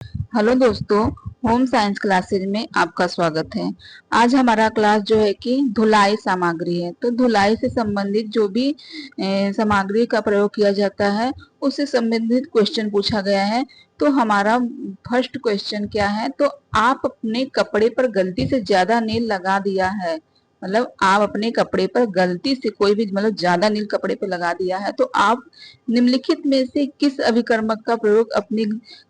Hello दोस्तों, home science classes में आपका स्वागत है। आज हमारा क्लास जो है कि धुलाई सामग्री है। तो धुलाई से संबंधित जो भी सामग्री का प्रयोग किया जाता है उससे संबंधित क्वेश्चन पूछा गया है। तो हमारा फर्स्ट क्वेश्चन क्या है, तो आप अपने कपड़े पर गलती से ज्यादा नील लगा दिया है। मतलब आप अपने कपड़े पर गलती से कोई भी ज्यादा नील कपड़े पर लगा दिया है, तो आप निम्नलिखित में से किस अभिकर्मक का प्रयोग अपनी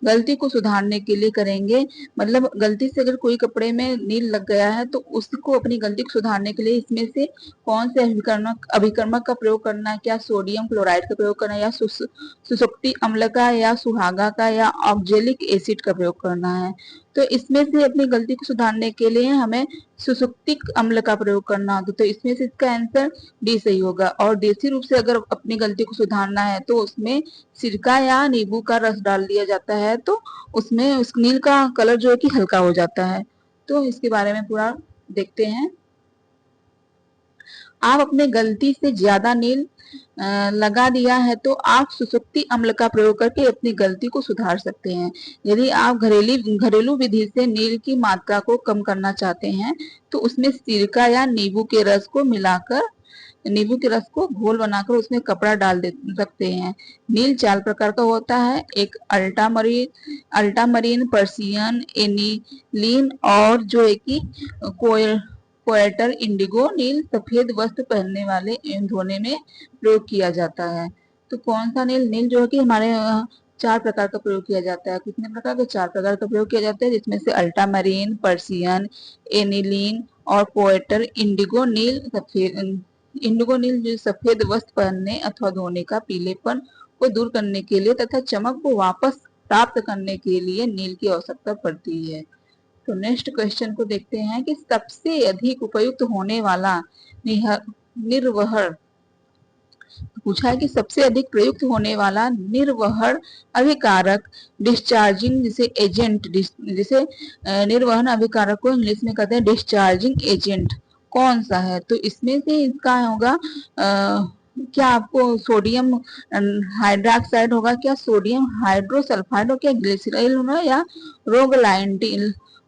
गलती को सुधारने के लिए करेंगे। मतलब गलती से अगर कोई कपड़े में नील लग गया है तो उसको अपनी गलती को सुधारने के लिए इसमें से कौन से अभिकर्मक अभिकर्मक का प्रयोग करना है। क्या सोडियम क्लोराइड का प्रयोग करना है, या सुसुप्ति अम्ल का, या सुहागा का, या ऑक्जेलिक एसिड का प्रयोग करना है। तो इसमें से अपनी गलती को सुधारने के लिए हमें सुसुप्तिक अम्ल का प्रयोग करना होगा। तो इसमें से इसका आंसर डी सही होगा। और देसी रूप से अगर अपनी गलती को सुधारना है तो उसमें सिरका या नींबू का रस डाल दिया जाता है, तो उसमें उस नील का कलर जो है कि हल्का हो जाता है। तो इसके बारे में पूरा देखते हैं। आप अपने गलती से ज्यादा नील लगा दिया है तो आप सुसुप्ति अम्ल का प्रयोग करके अपनी गलती को सुधार सकते हैं। यदि आप घरेलू विधि से नील की मात्रा को कम करना चाहते हैं तो उसमें सिरका या नींबू के रस को घोल बनाकर उसमें कपड़ा डाल दे सकते हैं। नील 4 प्रकार का होता है। एक अल्टामरीन, पर्सियन, एनिलीन और जो है कि क्वेटर इंडिगो नील सफेद वस्त्र पहनने वाले एवं धोने में प्रयोग किया जाता है। तो कौन सा नील नील जो है कि हमारे 4 प्रकार का प्रयोग किया जाता है। कितने प्रकार के? 4 प्रकार का प्रयोग किया जाता है, जिसमें से अल्टामरीन, पर्सियन, एनिलीन और क्वेटर इंडिगो नील जो सफेद वस्त्र पहनने अथवा धोने का पीलेपन को दूर करने के लिए तथा चमक को वापस प्राप्त करने के लिए नील की आवश्यकता पड़ती है। तो नेक्स्ट क्वेश्चन को देखते हैं कि सबसे अधिक उपयुक्त होने वाला निर्वहन पूछा है कि सबसे अधिक प्रयुक्त होने वाला निर्वहन अभिकारक डिस्चार्जिंग जिसे एजेंट जिसे निर्वहन अभिकारक को इंग्लिश में कहते हैं डिस्चार्जिंग एजेंट, कौन सा है। तो इसमें से इसका होगा क्या आपको सोडियम हाइड्रोक्साइड होगा, क्या सोडियम हाइड्रोसल्फाइड हो, क्या ग्लिसरॉल होगा, या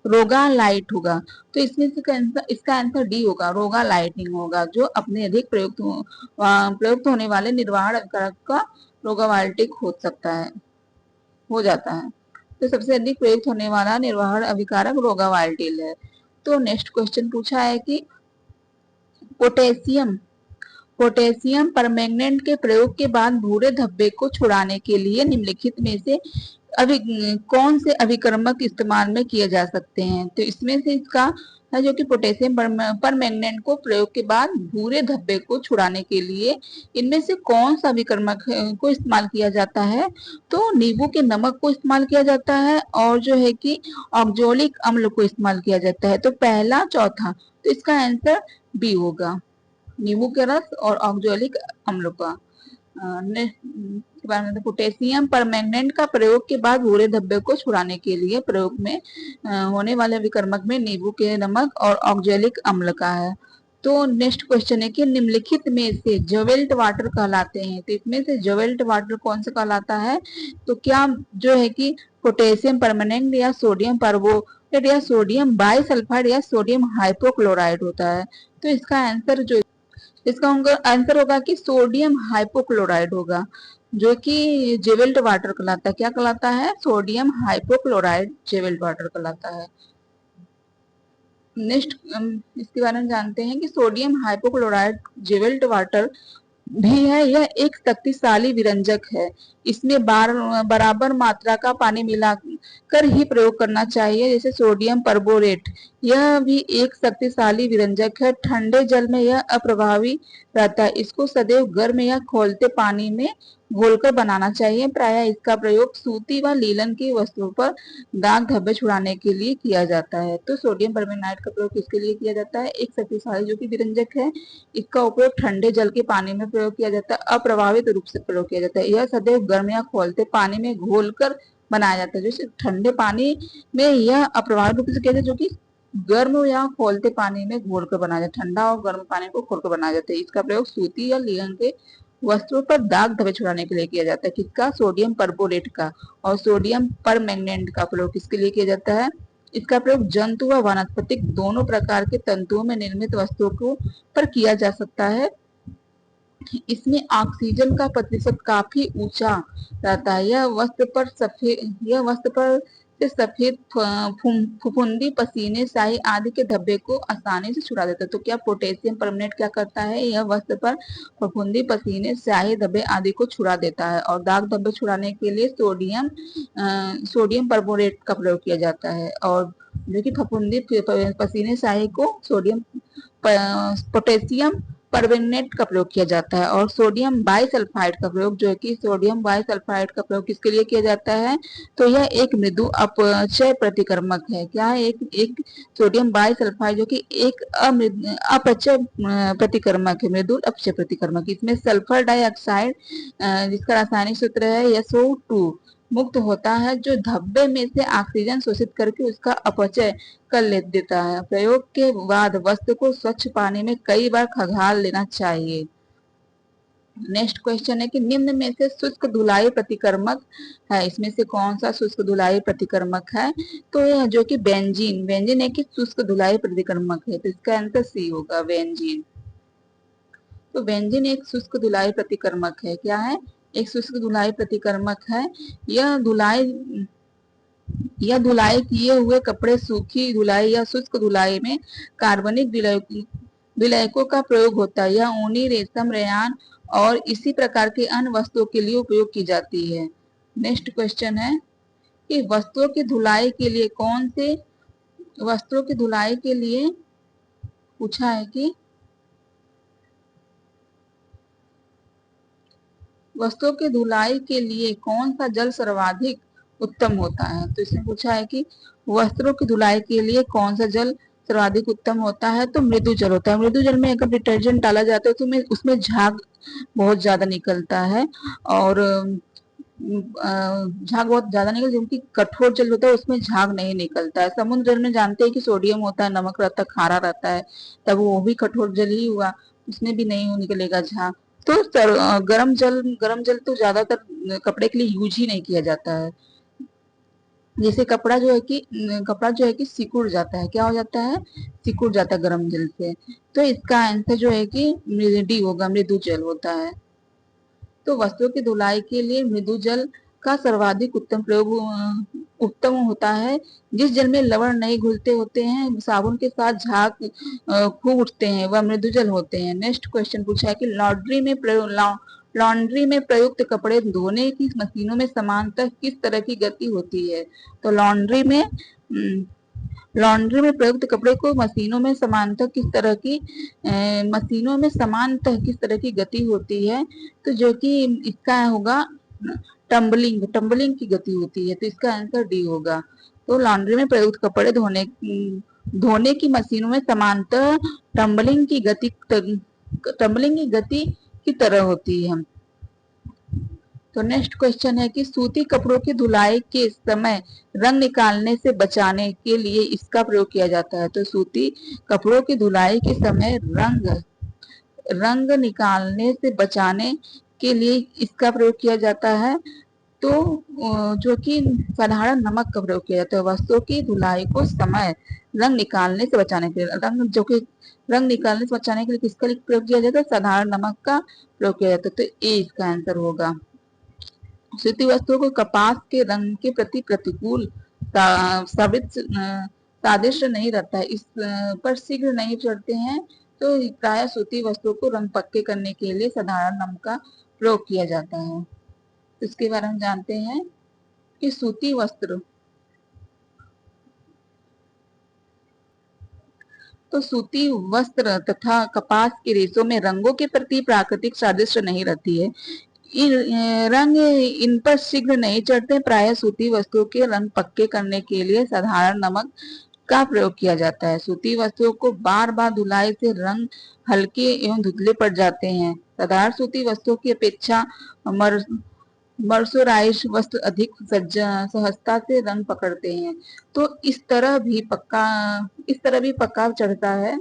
रोगालाइट होगा। तो इसमें से इसका आंसर डी होगा, रोगालाइटिंग होगा, जो अपने अधिक प्रयुक्त होने वाले निर्वहन उपकरण का रोगावाल्टिक हो जाता है। तो सबसे अधिक प्रयुक्त होने वाला निर्वहन अभिकारक रोगावाल्टिल है। तो नेक्स्ट क्वेश्चन पूछा है कि पोटेशियम पोटेशियम परमैंगनेट के प्रयोग के बाद भूरे धब्बे को छुड़ाने के लिए निम्नलिखित में से अभी कौन से अभिकर्मक इस्तेमाल में किए जा सकते हैं। तो इसमें से इसका है जो कि पोटेशियम परमैंगनेट को प्रयोग के बाद भूरे धब्बे को छुड़ाने के लिए इनमें से कौन सा अभिकर्मक को इस्तेमाल किया जाता है। तो नींबू के नमक को इस्तेमाल किया जाता है और जो है कि ऑक्जेलिक अम्ल को इस्तेमाल किया जाता है। तो पहला चौथा, तो इसका आंसर बी होगा, नींबू के रस और ऑक्जेलिक अम्ल का। पोटेशियम परमैंगनेट का प्रयोग के बाद भूरे धब्बे को छुड़ाने के लिए प्रयोग में होने वाले विकर्मक में नींबू के नमक और ऑक्जेलिक अम्ल का है। तो नेक्स्ट क्वेश्चन है कि निम्नलिखित में से जोवेल्ट वाटर कहलाते हैं। तो इसमें से जोवेल्ट वाटर कौन सा कहलाता है। तो क्या जो है कि पोटेशियम परमानेंट या सोडियम परबोनेट या सोडियम बाइसल्फाइड या सोडियम हाइपोक्लोराइड होता है। तो इसका आंसर होगा कि सोडियम हाइपोक्लोराइड होगा, जो कि जेवेल्ट वाटर कहलाता है। क्या कहलाता है? सोडियम हाइपोक्लोराइड जेवेल्ट वाटर कहलाता है। नेक्स्ट इसके बारे में जानते हैं कि सोडियम हाइपोक्लोराइड जेवेल्ट वाटर भी है, यह एक शक्तिशाली विरंजक है। इसमें बराबर मात्रा का पानी मिलाकर ही प्रयोग करना चाहिए, जैसे सोडियम परबोरेट। यह भी एक शक्तिशाली विरंजक है। ठंडे जल में यह अप्रभावी रहता है। इसको सदैव गर्म या खौलते पानी में घोलकर बनाना चाहिए। प्रायः इसका प्रयोग सूती व लीलन की वस्तुओं पर दाग धब्बे छुड़ाने के लिए किया जाता है। तो सोडियम परमैंगनेट का प्रयोग किसके लिए किया जाता है? एक शक्तिशाली जो कि विरंजक है। इसका उपयोग ठंडे जल के पानी में प्रयोग किया जाता है, अप्रभावित रूप से प्रयोग किया जाता है। यह सदैव गर्म या खौलते पानी में घोलकर बनाया जाता है। जैसे ठंडे पानी में यह अप्रभावित रूप से किया जाता है, जो कि गर्म या खौलते पानी में घोलकर बनाया जाता है। ठंडा और गर्म पानी को घोलकर बनाया जाता है। इसका प्रयोग सूती या लीलन के वस्तुओं पर दाग धब्बे छुड़ाने के लिए किया जाता है। किसका? सोडियम परबोरेट का। और सोडियम परमैंगनेट का प्रयोग किसके लिए किया जाता है? इसका प्रयोग जंतु व वनस्पतिक दोनों प्रकार के तंतुओं में निर्मित वस्तुओं को पर किया जा सकता है। इसमें ऑक्सीजन का प्रतिशत काफी ऊंचा रहता है। यह वस्त्र पर से सफेद फफूंदी, पसीने, स्याही आदि के धब्बे को आसानी से छुड़ा देता है। तो क्या पोटेशियम परमनेट क्या करता है? यह वस्त्र पर फफूंदी, पसीने, स्याही, धब्बे आदि को छुड़ा देता है। और दाग धब्बे छुड़ाने के लिए सोडियम परबोरेट का प्रयोग किया जाता है। और जो कि फफूंदी, पसीने, स्याही को पोटेशियम परमैंगनेट का प्रयोग किया जाता है। और सोडियम बाइसल्फाइड का प्रयोग, जो है कि सोडियम बाइसल्फाइड का प्रयोग किसके लिए किया जाता है? तो यह एक मृदु अपचय प्रतिक्रमक है। क्या है? एक सोडियम बाइसल्फाइड जो कि एक अपचय प्रतिक्रमक है, मृदु अपचय प्रतिक्रमक। इसमें सल्फर डाइऑक्साइड जिसका रासायनिक सूत्र है SO2 मुक्त होता है, जो धब्बे में से ऑक्सीजन शोषित करके उसका अपचय कर ले देता है। प्रयोग के बाद वस्तु को स्वच्छ पानी में कई बार खंगाल लेना चाहिए। नेक्स्ट क्वेश्चन है कि निम्न में से शुष्क धुलाई प्रतिक्रमक है, इसमें से कौन सा शुष्क धुलाई प्रतिक्रमक है? तो यह जो कि बेंजीन, बेंजीन है कि शुष्क धुलाई प्रतिक्रमक है, तो इसका आंसर सी होगा, बेंजीन। तो बेंजीन एक शुष्क धुलाई प्रतिक्रमक है। क्या है? एक शुष्क धुलाई प्रतिक्रमक है। यह धुलाई किए हुए कपड़े सूखी धुलाई या शुष्क धुलाई में कार्बनिक विलायकों का प्रयोग होता है। यह ऊनी, रेशम, रेयान और इसी प्रकार के अन्य वस्तुओं के लिए उपयोग की जाती है। नेक्स्ट क्वेश्चन है कि वस्तुओं की धुलाई के लिए पूछा है कि वस्तुओं की धुलाई के लिए कौन सा जल सर्वाधिक उत्तम होता है? तो इसमें पूछा है कि वस्त्रों की धुलाई के लिए कौन सा जल सर्वाधिक उत्तम होता है? तो मृदु जल होता है। मृदु जल में अगर डिटर्जेंट डाला जाता है तो उसमें झाग बहुत ज्यादा निकलता है। और झाग बहुत ज्यादा निकलता है, क्योंकि कठोर जल होता है उसमें झाग नहीं निकलता है। समुद्र जल में जानते हैं कि सोडियम होता है, नमक रहता है, खारा रहता है, तब वो भी कठोर जल ही हुआ, उसमें भी नहीं निकलेगा झाग। तो गरम जल तो ज्यादातर कपड़े के लिए यूज ही नहीं किया जाता है। जैसे कपड़ा जो है कि सिकुड़ जाता है। क्या हो जाता है? सिकुड़ जाता है गर्म जल से। तो इसका आंसर जो है कि डी होगा, मृदु जल होता है। तो वस्तुओं की धुलाई के लिए मृदु जल का सर्वाधिक उत्तम प्रयोग उत्तम होता है। जिस जल में लवण नहीं घुलते होते हैं, साबुन के साथ झाग खूब उठते हैं, वह मृदु जल होते हैं। नेक्स्ट क्वेश्चन पूछा है कि लॉन्ड्री में प्रयुक्त कपड़े धोने की मशीनों में समानतः किस तरह की गति होती है? तो लॉन्ड्री में प्रयुक्त कपड़े को मशीनों में समानतः किस तरह की गति होती है? तो जो कि इसका होगा टम्बलिंग की गति होती है, तो इसका आंसर डी होगा। तो लॉन्ड्री में प्रयुक्त कपड़े धोने की मशीनों में समांतर टम्बलिंग की गति की तरह होती है। तो नेक्स्ट क्वेश्चन है कि सूती कपड़ों की धुलाई के समय रंग निकालने से बचाने के लिए इसका प्रयोग किया जाता है। तो सूती कपड़ों की धुलाई के समय रंग निकालने से बचाने के लिए इसका प्रयोग किया जाता है। तो जो कि साधारण नमक का प्रयोग किया जाता है। वस्तुओं की धुलाई को समय रंग निकालने से बचाने के लिए किसका प्रयोग किया जाता है? साधारण नमक का प्रयोग किया जाता है। तो ए इसका आंसर होगा। सूती वस्तुओं को कपास के रंग के प्रति प्रतिकूल सादृश्य नहीं रहता है, इस पर शीघ्र नहीं चढ़ते हैं। तो प्राय सूती वस्तुओं को रंग पक्के करने के लिए साधारण नमक का प्रयोग किया जाता है। इसके बारे में जानते हैं कि सूती वस्त्र तथा कपास के रेशों में रंगों के प्रति प्राकृतिक सादृश्य नहीं रहती है। रंग इन पर शीघ्र नहीं चढ़ते। प्रायः सूती वस्तुओं के रंग पक्के करने के लिए साधारण नमक का प्रयोग किया जाता है। सूती वस्तुओं को बार बार धुलाई से रंग हल्के एवं धुंधले पड़ जाते हैं। साधारण सूती वस्तुओं की अपेक्षा मर्सराइज वस्त्र अधिक सहजता से रंग पकड़ते हैं। तो इस तरह भी पक्का चढ़ता है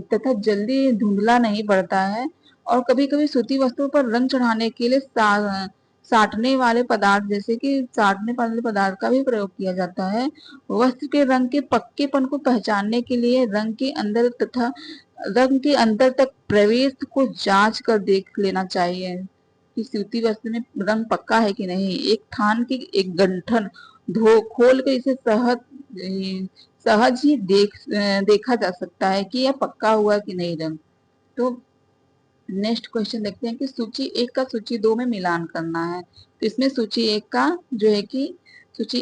तथा जल्दी धुंधला नहीं पड़ता है। और कभी कभी सूती वस्त्रों पर रंग चढ़ाने के लिए साटने वाले पदार्थ, जैसे कि साटने वाले पदार्थ का भी प्रयोग किया जाता है। वस्त्र के रंग के पक्केपन को पहचानने के लिए रंग के अंदर तक प्रवेश को जांच कर देख लेना चाहिए कि सूती वस्त्र में रंग पक्का है कि नहीं। एक थान की एक गंठन धो खोल कर इसे सहज ही देखा जा सकता है कि यह पक्का हुआ कि नहीं रंग। तो नेक्स्ट क्वेश्चन देखते हैं कि सूची एक का सूची दो में मिलान करना है। तो इसमें सूची एक का जो है कि सूची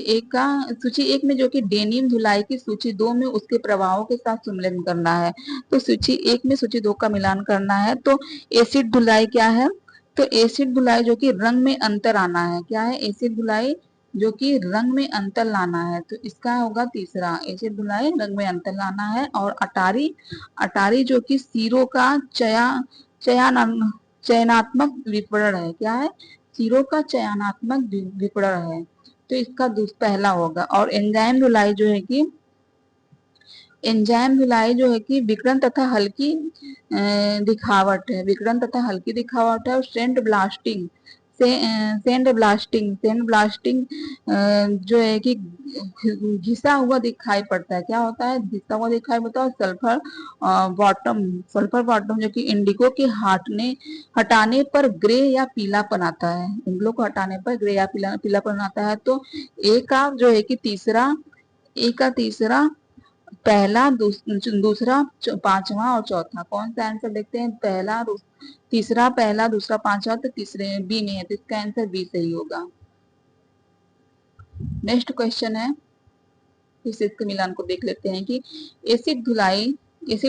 एक में जो कि डेनिम धुलाई की, सूची दो में उसके प्रभावों के साथ सम्मिलन करना है। तो सूची एक में सूची दो का मिलान करना है। तो एसिड धुलाई क्या है? तो एसिड धुलाई जो कि रंग में अंतर आना है। क्या है? एसिड धुलाई जो कि रंग में अंतर लाना है। तो इसका होगा तीसरा, एसिड धुलाई रंग में अंतर लाना है। और अटारी अटारी जो कि सिरों का चयनात्मक विपणन है। क्या है? सिरों का चयनात्मक विपणन है। तो इसका पहला होगा। और एंजाइम धुलाई जो है कि विकिरण तथा हल्की दिखावट है। विकिरण तथा हल्की दिखावट है। और सेंड ब्लास्टिंग जो है कि घिसा हुआ दिखाई पड़ता है। क्या होता है? घिसा हुआ दिखाई पड़ता है। सल्फर बॉटम जो कि इंडिगो के हटाने पर ग्रे या पीलापन आता है। इंडिगो को हटाने पर ग्रे या पीलापन आता है। तो ए का जो है कि तीसरा पहला दूसरा पांचवा और चौथा, कौन सा आंसर देखते हैं? तीसरा पहला दूसरा पांचवा, तो तीसरे बी में है। तो इसका आंसर बी सही होगा। नेक्स्ट क्वेश्चन है, इस इसके मिलान को देख लेते हैं कि एसिड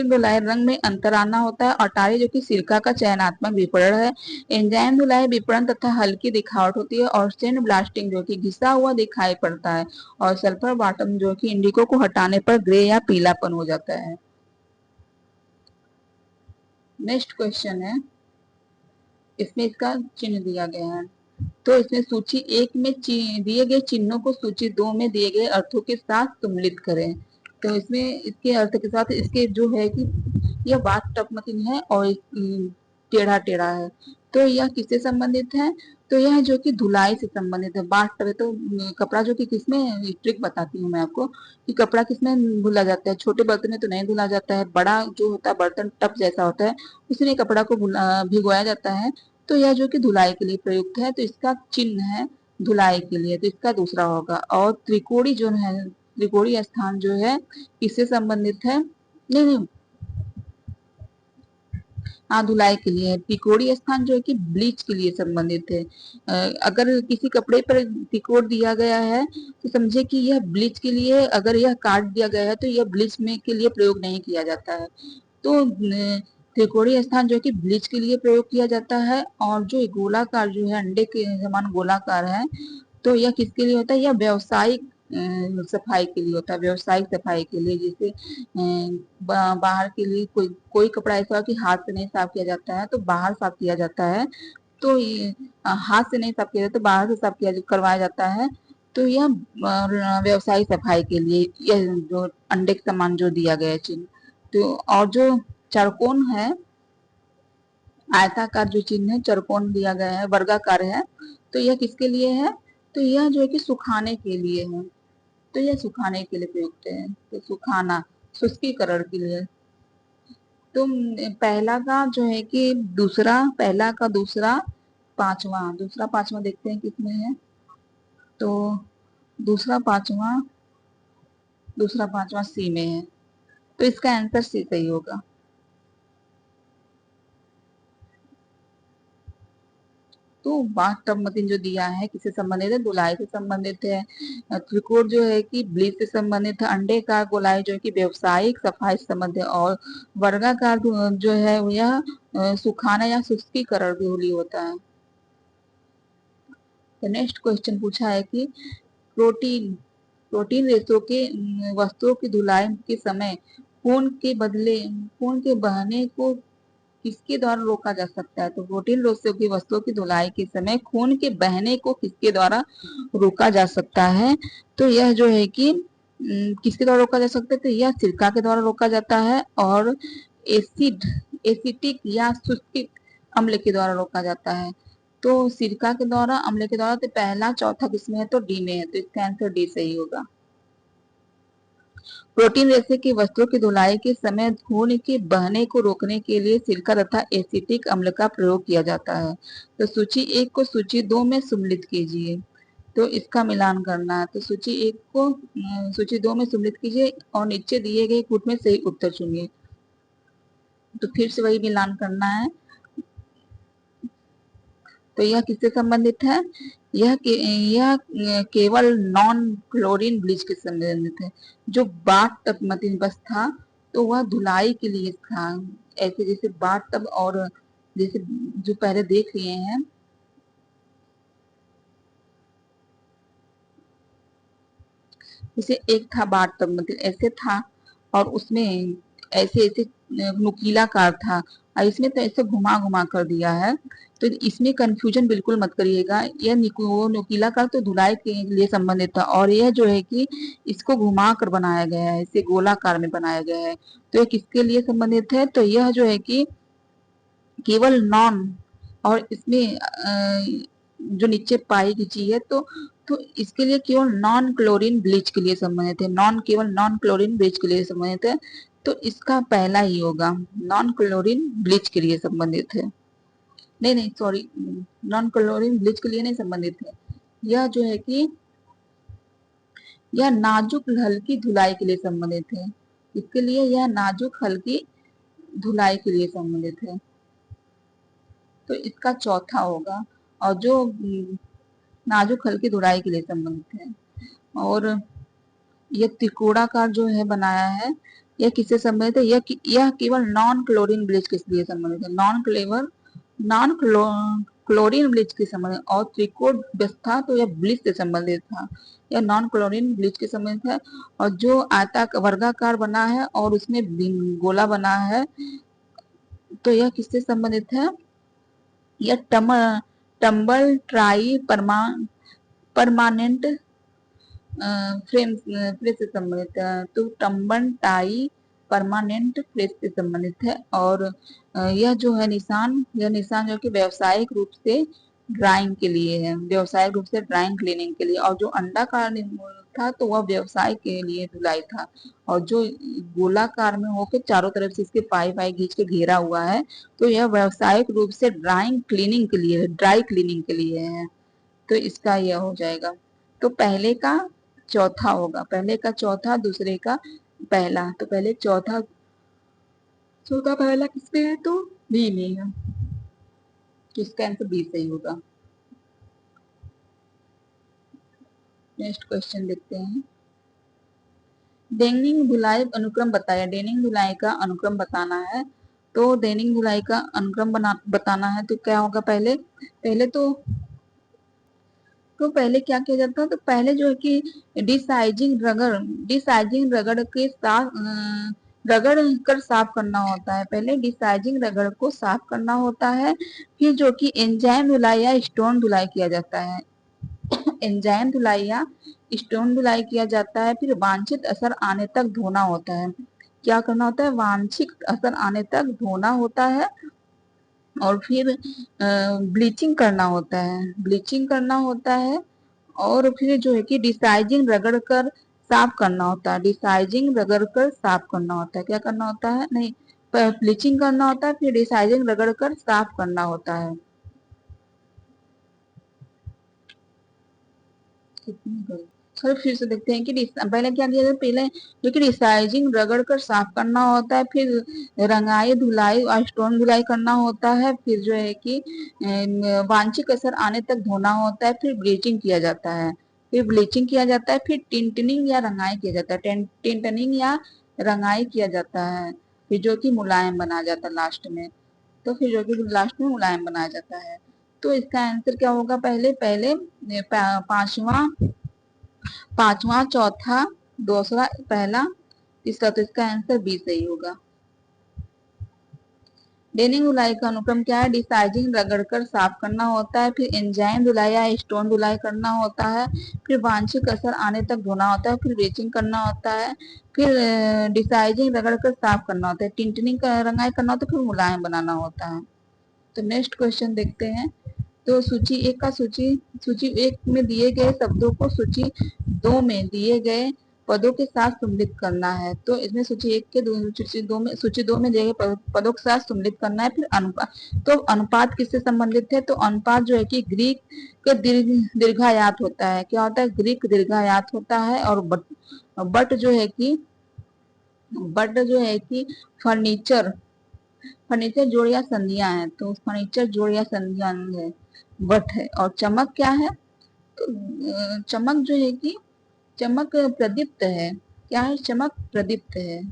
धुलाई रंग में अंतर आना होता है। अटारी जो कि सिरका का चयनात्मक विपणन है। एंजाइम धुलाई विपणन तथा हल्की दिखावट होती है। और सेंड ब्लास्टिंग जो कि घिसा हुआ दिखाई पड़ता है। और सल्फर बॉटम जो कि इंडिगो को हटाने पर ग्रे या पीलापन हो जाता है। नेक्स्ट क्वेश्चन है, इसमें इसका चिन्ह दिया गया है। तो इसमें सूची एक में दिए गए चिन्हों को सूची दो में दिए गए अर्थों के साथ सम्मिलित करें। तो इसमें इसके अर्थ के साथ इसके जो है कि यह बात टपमतिन है और टेढ़ा टेढ़ा है। तो यह किससे संबंधित है? तो यह जो कि धुलाई से संबंधित है। बात टपे तो कपड़ा जो कि किसमें, ट्रिक बताती हूँ मैं आपको कि कपड़ा किसमें धुला जाता है? छोटे बर्तन में तो नहीं धुला जाता है। बड़ा जो होता है बर्तन टप जैसा होता है, उसमें कपड़ा को भिगोया जाता है। तो यह जो कि धुलाई के लिए प्रयुक्त है। तो इसका चिन्ह है धुलाई के लिए। तो इसका दूसरा होगा। और त्रिकोणीय स्थान जो है किससे संबंधित है? नहीं नहीं, हाँ धुलाई के लिए है। त्रिकोणीय स्थान जो है कि ब्लीच के लिए संबंधित है। अगर किसी कपड़े पर त्रिकोण दिया गया है तो समझे कि यह ब्लीच के लिए, अगर यह काट दिया गया है तो यह ब्लीच में के लिए प्रयोग नहीं किया जाता है। तो त्रिकोणीय स्थान जो है कि ब्लीच के लिए प्रयोग किया जाता है। और जो गोलाकार जो है अंडे के समान गोलाकार है, तो यह किसके लिए होता है? यह व्यावसायिक सफाई के लिए होता है। व्यावसायिक सफाई के लिए, जैसे बाहर के लिए कोई कोई कपड़ा ऐसा हो कि हाथ से नहीं साफ किया जाता है तो बाहर साफ किया जाता है। तो ये हाथ से नहीं साफ किया जाता तो बाहर से साफ किया करवाया जाता है। तो यह व्यावसायिक सफाई के लिए यह जो अंडे के समान जो दिया गया है चिन्ह। तो और जो चरकोन है, आयताकार जो चिन्ह है चरकोन दिया गया है, वर्गाकार है, तो यह किसके लिए है? तो यह जो है कि सुखाने के लिए है। तो यह सुखाने के लिए प्रयुक्त है। तो सुखाना, शुष्कीकरण के लिए। तो पहला का जो है कि पहला का दूसरा पांचवा देखते हैं किसमें है। तो दूसरा पांचवा सी में है। तो इसका आंसर सी सही होगा। तो बाथटब मशीन जो दिया है किससे संबंधित है? धुलाई से संबंधित है। त्रिकोण जो है कि ब्लीच से संबंधित है। अंडे का गोलाई जो है कि व्यावसायिक सफाई से संबंधित है। और वर्गाकार जो है यह सुखाना या शुष्कीकरण के लिए होता है। तो नेक्स्ट क्वेश्चन पूछा है कि प्रोटीन प्रोटीन रेशो के वस्तुओं की धुलाई के समय खून के बहने को किसके द्वारा रोका जा सकता है? तो प्रोटीन रेशो की वस्तुओं की धुलाई के समय खून के बहने को किसके द्वारा रोका जा सकता है? तो यह जो है कि किसके द्वारा रोका जा सकता है? तो यह सिरका के द्वारा रोका जाता है। और एसिटिक या शुष्कित अम्ल के द्वारा रोका जाता है। तो सिरका के द्वारा, अम्ल के द्वारा, तो पहला चौथा किसमें है, तो डी में है, तो इसका आंसर डी सही होगा। प्रोटीन रेशे की वस्तुओं की धुलाई के समय खून के बहने को रोकने के लिए सिरका तथा एसिटिक अम्ल का प्रयोग किया जाता है। तो सूची 1 को सूची 2 में सम्मिलित कीजिए। तो इसका मिलान करना है, तो सूची 1 को सूची 2 में सम्मिलित कीजिए और नीचे दिए गए कूट में सही उत्तर चुनिए। तो फिर से वही मिलान करना है। तो यह किससे संबंधित है, यह केवल नॉन क्लोरीन ब्लीच के संबंधित है। जो बाथ टब मतलब बस था, तो वह धुलाई के लिए था। ऐसे जैसे बाथ टब और जैसे जो पहले देख लिए हैं, जैसे एक था बाथ टब मतलब ऐसे था, और उसमें ऐसे ऐसे नुकीला कार था, और इसमें तो ऐसे घुमा घुमा कर दिया है। तो इसमें कंफ्यूजन बिल्कुल मत करिएगा। यह वो नुकीला कार तो धुलाई के लिए संबंधित था, और यह जो है कि इसको घुमा कर बनाया गया है, इसे गोलाकार में बनाया गया है। तो ये किसके लिए संबंधित है, तो यह जो है कि केवल नॉन, और इसमें जो नीचे पाई खींची है, तो इसके लिए केवल नॉन क्लोरीन ब्लीच के लिए संबंधित है। केवल नॉन क्लोरीन ब्लीच के लिए संबंधित है, तो इसका पहला ही होगा, नॉन क्लोरीन ब्लीच के लिए संबंधित है। नहीं नहीं सॉरी, नॉन क्लोरीन ब्लीच के लिए नहीं संबंधित है। यह जो है कि यह नाजुक हल्की धुलाई के लिए संबंधित है। इसके लिए यह नाजुक हल्की धुलाई के लिए संबंधित है, तो इसका चौथा होगा। और जो नाजुक हल्की धुलाई के लिए संबंधित है। और यह त्रिकोणाकार जो है बनाया है, यह किससे संबंधित है, यह केवल नॉन क्लोरीन ब्लीच के लिए संबंधित है। नॉन क्लोरीन ब्लीच के संबंधित, और त्रिकोण था तो यह ब्लीच से संबंधित था। यह नॉन क्लोरीन ब्लीच के संबंधित है। और जो वर्गाकार बना है और उसमें गोला बना है, तो यह किससे संबंधित है, यह टम्बल ट्राई परमानेंट फ्रेम से संबंधित है। तो टम्बन टाई परमानेंट फ्रेम से संबंधित है। और यह जो है निशान, यह निशान जो कि व्यावसायिक रूप से ड्राइंग के लिए है, व्यावसायिक रूप से ड्राइंग क्लीनिंग के लिए। और जो अंडाकार था तो वह व्यवसाय के लिए धुलाई था। और जो गोलाकार में होकर चारों तरफ से इसके पाई पाई खींच के घेरा हुआ है, तो यह व्यावसायिक रूप से ड्राइंग क्लीनिंग के लिए, ड्राई क्लीनिंग के लिए है। तो इसका यह हो जाएगा। तो पहले का चौथा होगा, पहले का चौथा, दूसरे का पहला। तो पहले चौथा चौथा पहला किसमें है, तो बी में है, तो इसका आंसर बी सही होगा। नेक्स्ट क्वेश्चन देखते हैं। डेनिंग धुलाई अनुक्रम बताया, डेनिंग धुलाई का अनुक्रम बताना है। तो डेनिंग धुलाई का अनुक्रम बताना है, तो क्या होगा, पहले पहले तो पहले क्या किया जाता है, तो पहले जो है कि डिसाइजिंग रगड़ के साथ रगड़ कर साफ करना होता है। पहले डिसाइजिंग रगड़ को साफ करना होता है, फिर जो कि एंजाइम धुलाई या स्टोन धुलाई किया जाता है। एंजाइम धुलाई या स्टोन धुलाई किया जाता है, फिर वांछित असर आने तक धोना होता है। क्या करना होता है, वांछित असर आने तक धोना होता है, और फिर ब्लीचिंग करना होता है, ब्लीचिंग करना होता है। और फिर जो है कि डिसाइजिंग रगड़ कर साफ करना होता है, डिसाइजिंग रगड़ कर साफ करना होता है। क्या करना होता है, नहीं, ब्लीचिंग करना होता है, फिर डिसाइजिंग रगड़ कर साफ करना होता है। चलो फिर से देखते हैं कि पहले क्या किया जाए, पहले जो कि डिसाइजिंग रगड़ कर साफ करना होता है, फिर रंगाई धुलाई और स्टोन धुलाई करना होता है, फिर जो है कि वांछित असर आने तक धोना होता है, फिर ब्लीचिंग किया जाता है, फिर टिंटनिंग या रंगाई किया जाता है, टिंटनिंग या रंगाई किया जाता है, फिर जो कि मुलायम बना जाता है लास्ट में। तो फिर जो कि लास्ट में मुलायम बनाया जाता है। तो इसका आंसर क्या होगा, पहले पहले पांचवा पांचवा, चौथा, दूसरा, पहला, तीसरा, तो इसका आंसर बी सही होगा। डेनिंग धुलाई का अनुक्रम क्या है, डिसाइजिंग रगड़कर साफ करना होता है, फिर एंजाइम धुलाई या स्टोन धुलाई करना होता है, फिर वांछित असर आने तक धोना होता है, फिर ब्लीचिंग करना होता है, फिर डिसाइजिंग रगड़कर साफ करना होता है, टिंटनिंग का रंगाई करना होता है, फिर मुलायम बनाना होता है। तो नेक्स्ट क्वेश्चन देखते हैं। तो सूची एक का सूची एक में दिए गए शब्दों को सूची दो में दिए गए पदों के साथ सम्मिलित करना है। तो इसमें सूची एक के सूची दो में दिए गए पदों के साथ सम्मिलित करना है। फिर अनुपात, तो अनुपात किससे संबंधित है? तो अनुपात जो है कि ग्रीक के दीर्घायात होता है। क्या होता है? ग्रीक दीर्घायात होता है। और बट जो है कि फर्नीचर फर्नीचर जोड़ या संधियां है। तो फर्नीचर जोड़ या संधियां है, बट है। और चमक क्या है? तो चमक जो है कि चमक प्रदीप्त है। क्या है? चमक प्रदीप्त है।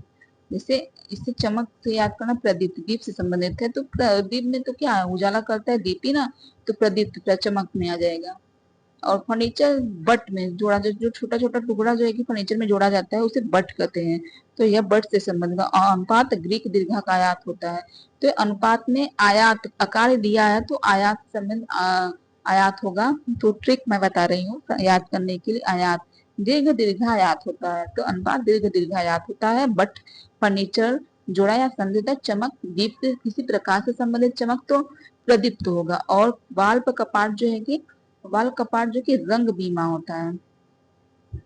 जैसे इससे चमक से याद करना, प्रदीप्त दीप से संबंधित है। तो प्रदीप में तो क्या है? उजाला करता है दीप ही ना, तो प्रदीप्त चमक में आ जाएगा। और फर्नीचर बट में जोड़ा, जो छोटा छोटा टुकड़ा जो है कि फर्नीचर में जोड़ा जाता है उसे बट कहते हैं। तो यह बट से संबंधित है। और अनुपात ग्रीक दीर्घा का आयात होता है। तो अनुपात में आयात आकार दिया है, तो आयात संबंध आयात होगा। तो ट्रिक मैं बता रही हूँ याद करने के लिए। आयात दीर्घ दीर्घायात होता है। तो अनुपात दीर्घ दीर्घायात होता है। बट फर्नीचर जोड़ा या संधित है। चमक दीप्त किसी प्रकार से संबंधित चमक तो प्रदीप्त होगा। और वाल्प कपाट जो है कि वाल कपाट जो कि रंग बीमा होता है।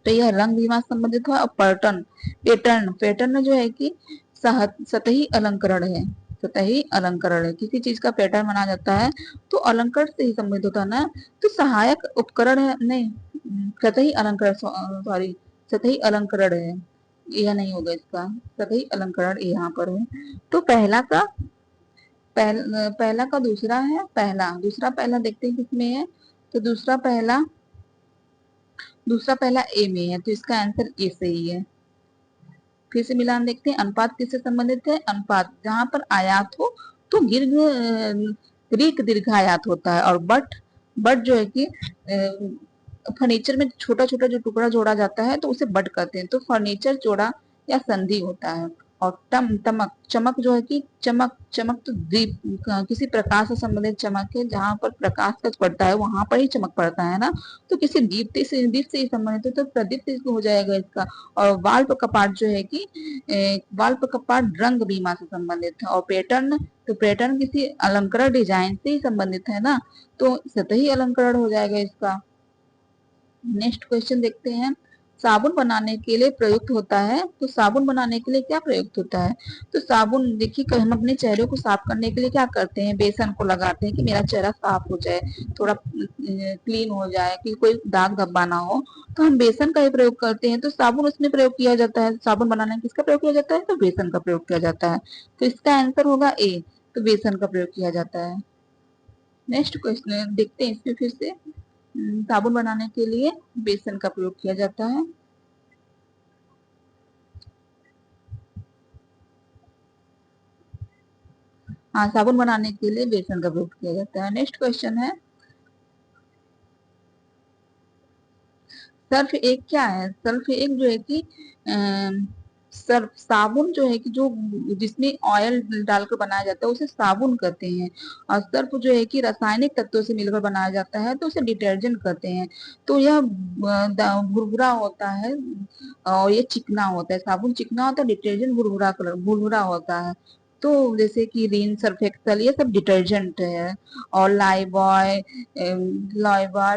तो यह रंग बीमा संबंधित है। और पैटर्न पैटर्न पैटर्न जो है कि सतही अलंकरण है। सतही अलंकरण है, किसी चीज का पैटर्न बना जाता है तो अलंकरण से ही संबंधित होता है ना। तो सहायक उपकरण है, नहीं, सतही अलंकरण, सॉरी, सतही अलंकरण है। यह नहीं होगा इसका, सतही अलंकरण यहाँ पर है। तो पहला का दूसरा है। दूसरा पहला देखते हैं किसमें है। तो दूसरा पहला ए में है। तो इसका आंसर ए सही है। फिर से मिलान देखते हैं। अनुपात किससे संबंधित है? अनुपात जहां पर आयात हो तो ग्रीक दीर्घायात होता है। और बट जो है कि फर्नीचर में छोटा छोटा जो टुकड़ा जोड़ा जाता है तो उसे बट कहते हैं। तो फर्नीचर जोड़ा या संधि होता है। और तमक चमक जो है कि चमक तो दीप किसी प्रकाश से संबंधित चमक है। जहां पर प्रकाश का पड़ता है वहां पर ही चमक पड़ता है ना। तो किसी दीप से ही संबंधित है, तो प्रदीप्त हो जाएगा इसका। और वाल्प कपाट जो है कि वाल्प कपाट रंग बीमा से संबंधित है। और पैटर्न, तो पैटर्न किसी अलंकरण डिजाइन से ही संबंधित है ना। तो सतही अलंकरण हो जाएगा इसका। नेक्स्ट क्वेश्चन देखते हैं। साबुन बनाने के लिए प्रयुक्त होता है। तो साबुन बनाने के लिए क्या प्रयुक्त होता है? तो साबुन देखिए, हम अपने चेहरे को साफ करने के लिए क्या करते हैं? बेसन को लगाते हैं कि मेरा चेहरा साफ हो जाए, थोड़ा क्लीन हो जाए, कि कोई दाग धब्बा ना हो। तो हम बेसन का ही प्रयोग करते हैं। तो साबुन उसमें प्रयोग किया जाता है। साबुन बनाने में किसका प्रयोग किया जाता है? तो बेसन का प्रयोग किया जाता है। तो इसका आंसर होगा ए। तो बेसन का प्रयोग किया जाता है। नेक्स्ट क्वेश्चन देखते हैं इसमें फिर से। साबुन बनाने के लिए बेसन का प्रयोग किया जाता है। हाँ, साबुन बनाने के लिए बेसन का प्रयोग किया जाता है। नेक्स्ट क्वेश्चन है, सर्फ एक क्या है? सर्फ एक जो है कि सर्फ साबुन जो है कि जो जिसमें ऑयल डालकर बनाया जाता है उसे साबुन कहते हैं। और सर्फ जो है कि रासायनिक तत्वों से मिलकर बनाया जाता है तो उसे डिटर्जेंट कहते हैं। तो यह भुरभुरा होता है और ये चिकना होता है। साबुन चिकना होता है, डिटर्जेंट भुरभुरा होता है। तो जैसे कि रिन, सर्फ एक्सल, ये सब डिटर्जेंट है। और लाइबॉय,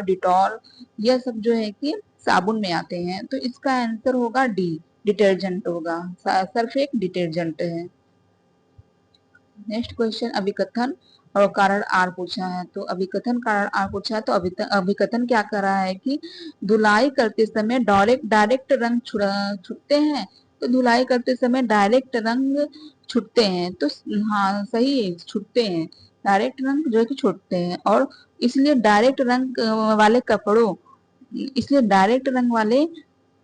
डिटॉल, यह सब जो है कि साबुन में आते हैं। तो इसका आंसर होगा डी, डिटर्जेंट होगा। सर्फ एक डिटर्जेंट है। नेक्स्ट क्वेश्चन, अभिकथन और कारण आर पूछा है। तो अभिकथन कारण आर पूछा है। तो अभिकथन क्या कर रहा है कि धुलाई करते समय डायरेक्ट रंग छुटते हैं। तो धुलाई करते समय डायरेक्ट रंग छुटते हैं। तो हाँ सही है, छुटते हैं। डायरेक्ट रंग जो है कि छुटते हैं। और इसलिए डायरेक्ट रंग वाले कपड़ों इसलिए डायरेक्ट रंग वाले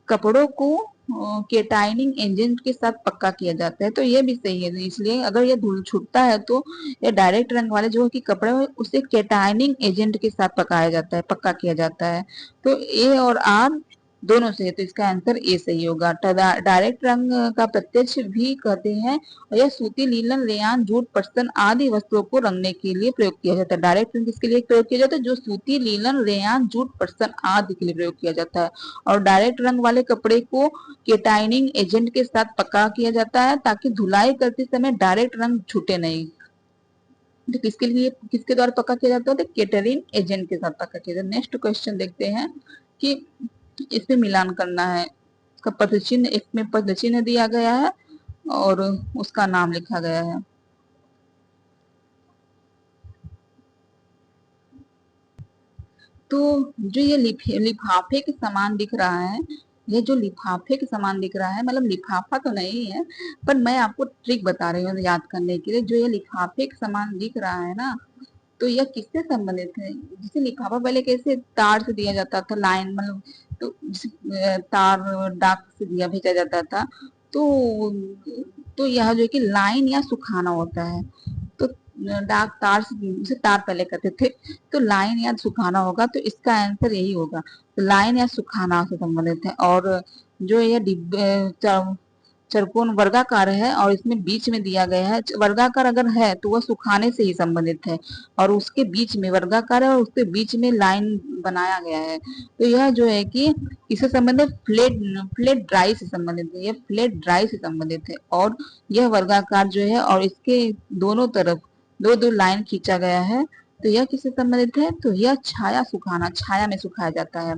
कपड़ों को केटाइनिंग एजेंट के साथ पक्का किया जाता है। तो ये भी सही है। इसलिए अगर ये धूल छूटता है तो ये डायरेक्ट रंग वाले जो कि कपड़े हैं उसे केटाइनिंग एजेंट के साथ पकाया जाता है, पक्का किया जाता है। तो ए और आर दोनों से है। तो इसका आंसर ए सही होगा। डायरेक्ट रंग का प्रत्यक्ष भी कहते हैं। और यह सूती, लीलन, रेयान, जूट, पटसन आदि वस्त्रों को रंगने के लिए प्रयोग किया जाता है। डायरेक्ट रंग किसके लिए प्रयोग किया जाता है? जो सूती, लीलन, रेयान, जूट, पटसन आदि के लिए प्रयोग किया जाता है। और डायरेक्ट रंग वाले कपड़े को केटाइनिंग एजेंट के साथ पक्का किया जाता है ताकि धुलाई करते समय डायरेक्ट रंग छूटे नहीं। तो किसके लिए, किसके द्वारा पक्का किया जाता है, तो केटरिंग एजेंट के साथ पक्का किया जाता है। नेक्स्ट क्वेश्चन देखते हैं कि इसमें मिलान करना है, इसका पद चिन्ह, इसमें पद चिन्ह दिया गया है और उसका नाम लिखा गया है। तो जो ये लिफाफे के समान दिख रहा है, ये जो लिफाफे के समान दिख रहा है, मतलब लिफाफा तो नहीं है, पर मैं आपको ट्रिक बता रही हूँ याद करने के लिए। जो ये लिफाफे के समान दिख रहा है ना, तो यह किससे संबंधित है? जैसे लिफाफा पहले कैसे तार से दिया जाता था, लाइन मतलब, तो तार डाक से दिया भेजा जाता था। तो यह जो है कि लाइन या सुखाना होता है। तो डाक तार से तार पहले करते थे, तो लाइन या सुखाना होगा, तो इसका आंसर यही होगा। तो लाइन या सुखाना से संबंधित है। और जो ये डिब्बे चरकोन वर्गाकार है और इसमें बीच में दिया गया है, वर्गाकार अगर है तो वह सुखाने से ही संबंधित है, और उसके बीच में वर्गाकार है और उसके बीच में लाइन बनाया गया है, तो यह जो है कि इससे संबंधित फ्लैट फ्लैट ड्राई से संबंधित है, यह फ्लैट ड्राई से संबंधित है। और यह वर्गाकार जो है और इसके दोनों तरफ दो दो लाइन खींचा गया है, तो यह किससे संबंधित है, तो यह छाया सुखाना, छाया में सुखाया जाता है।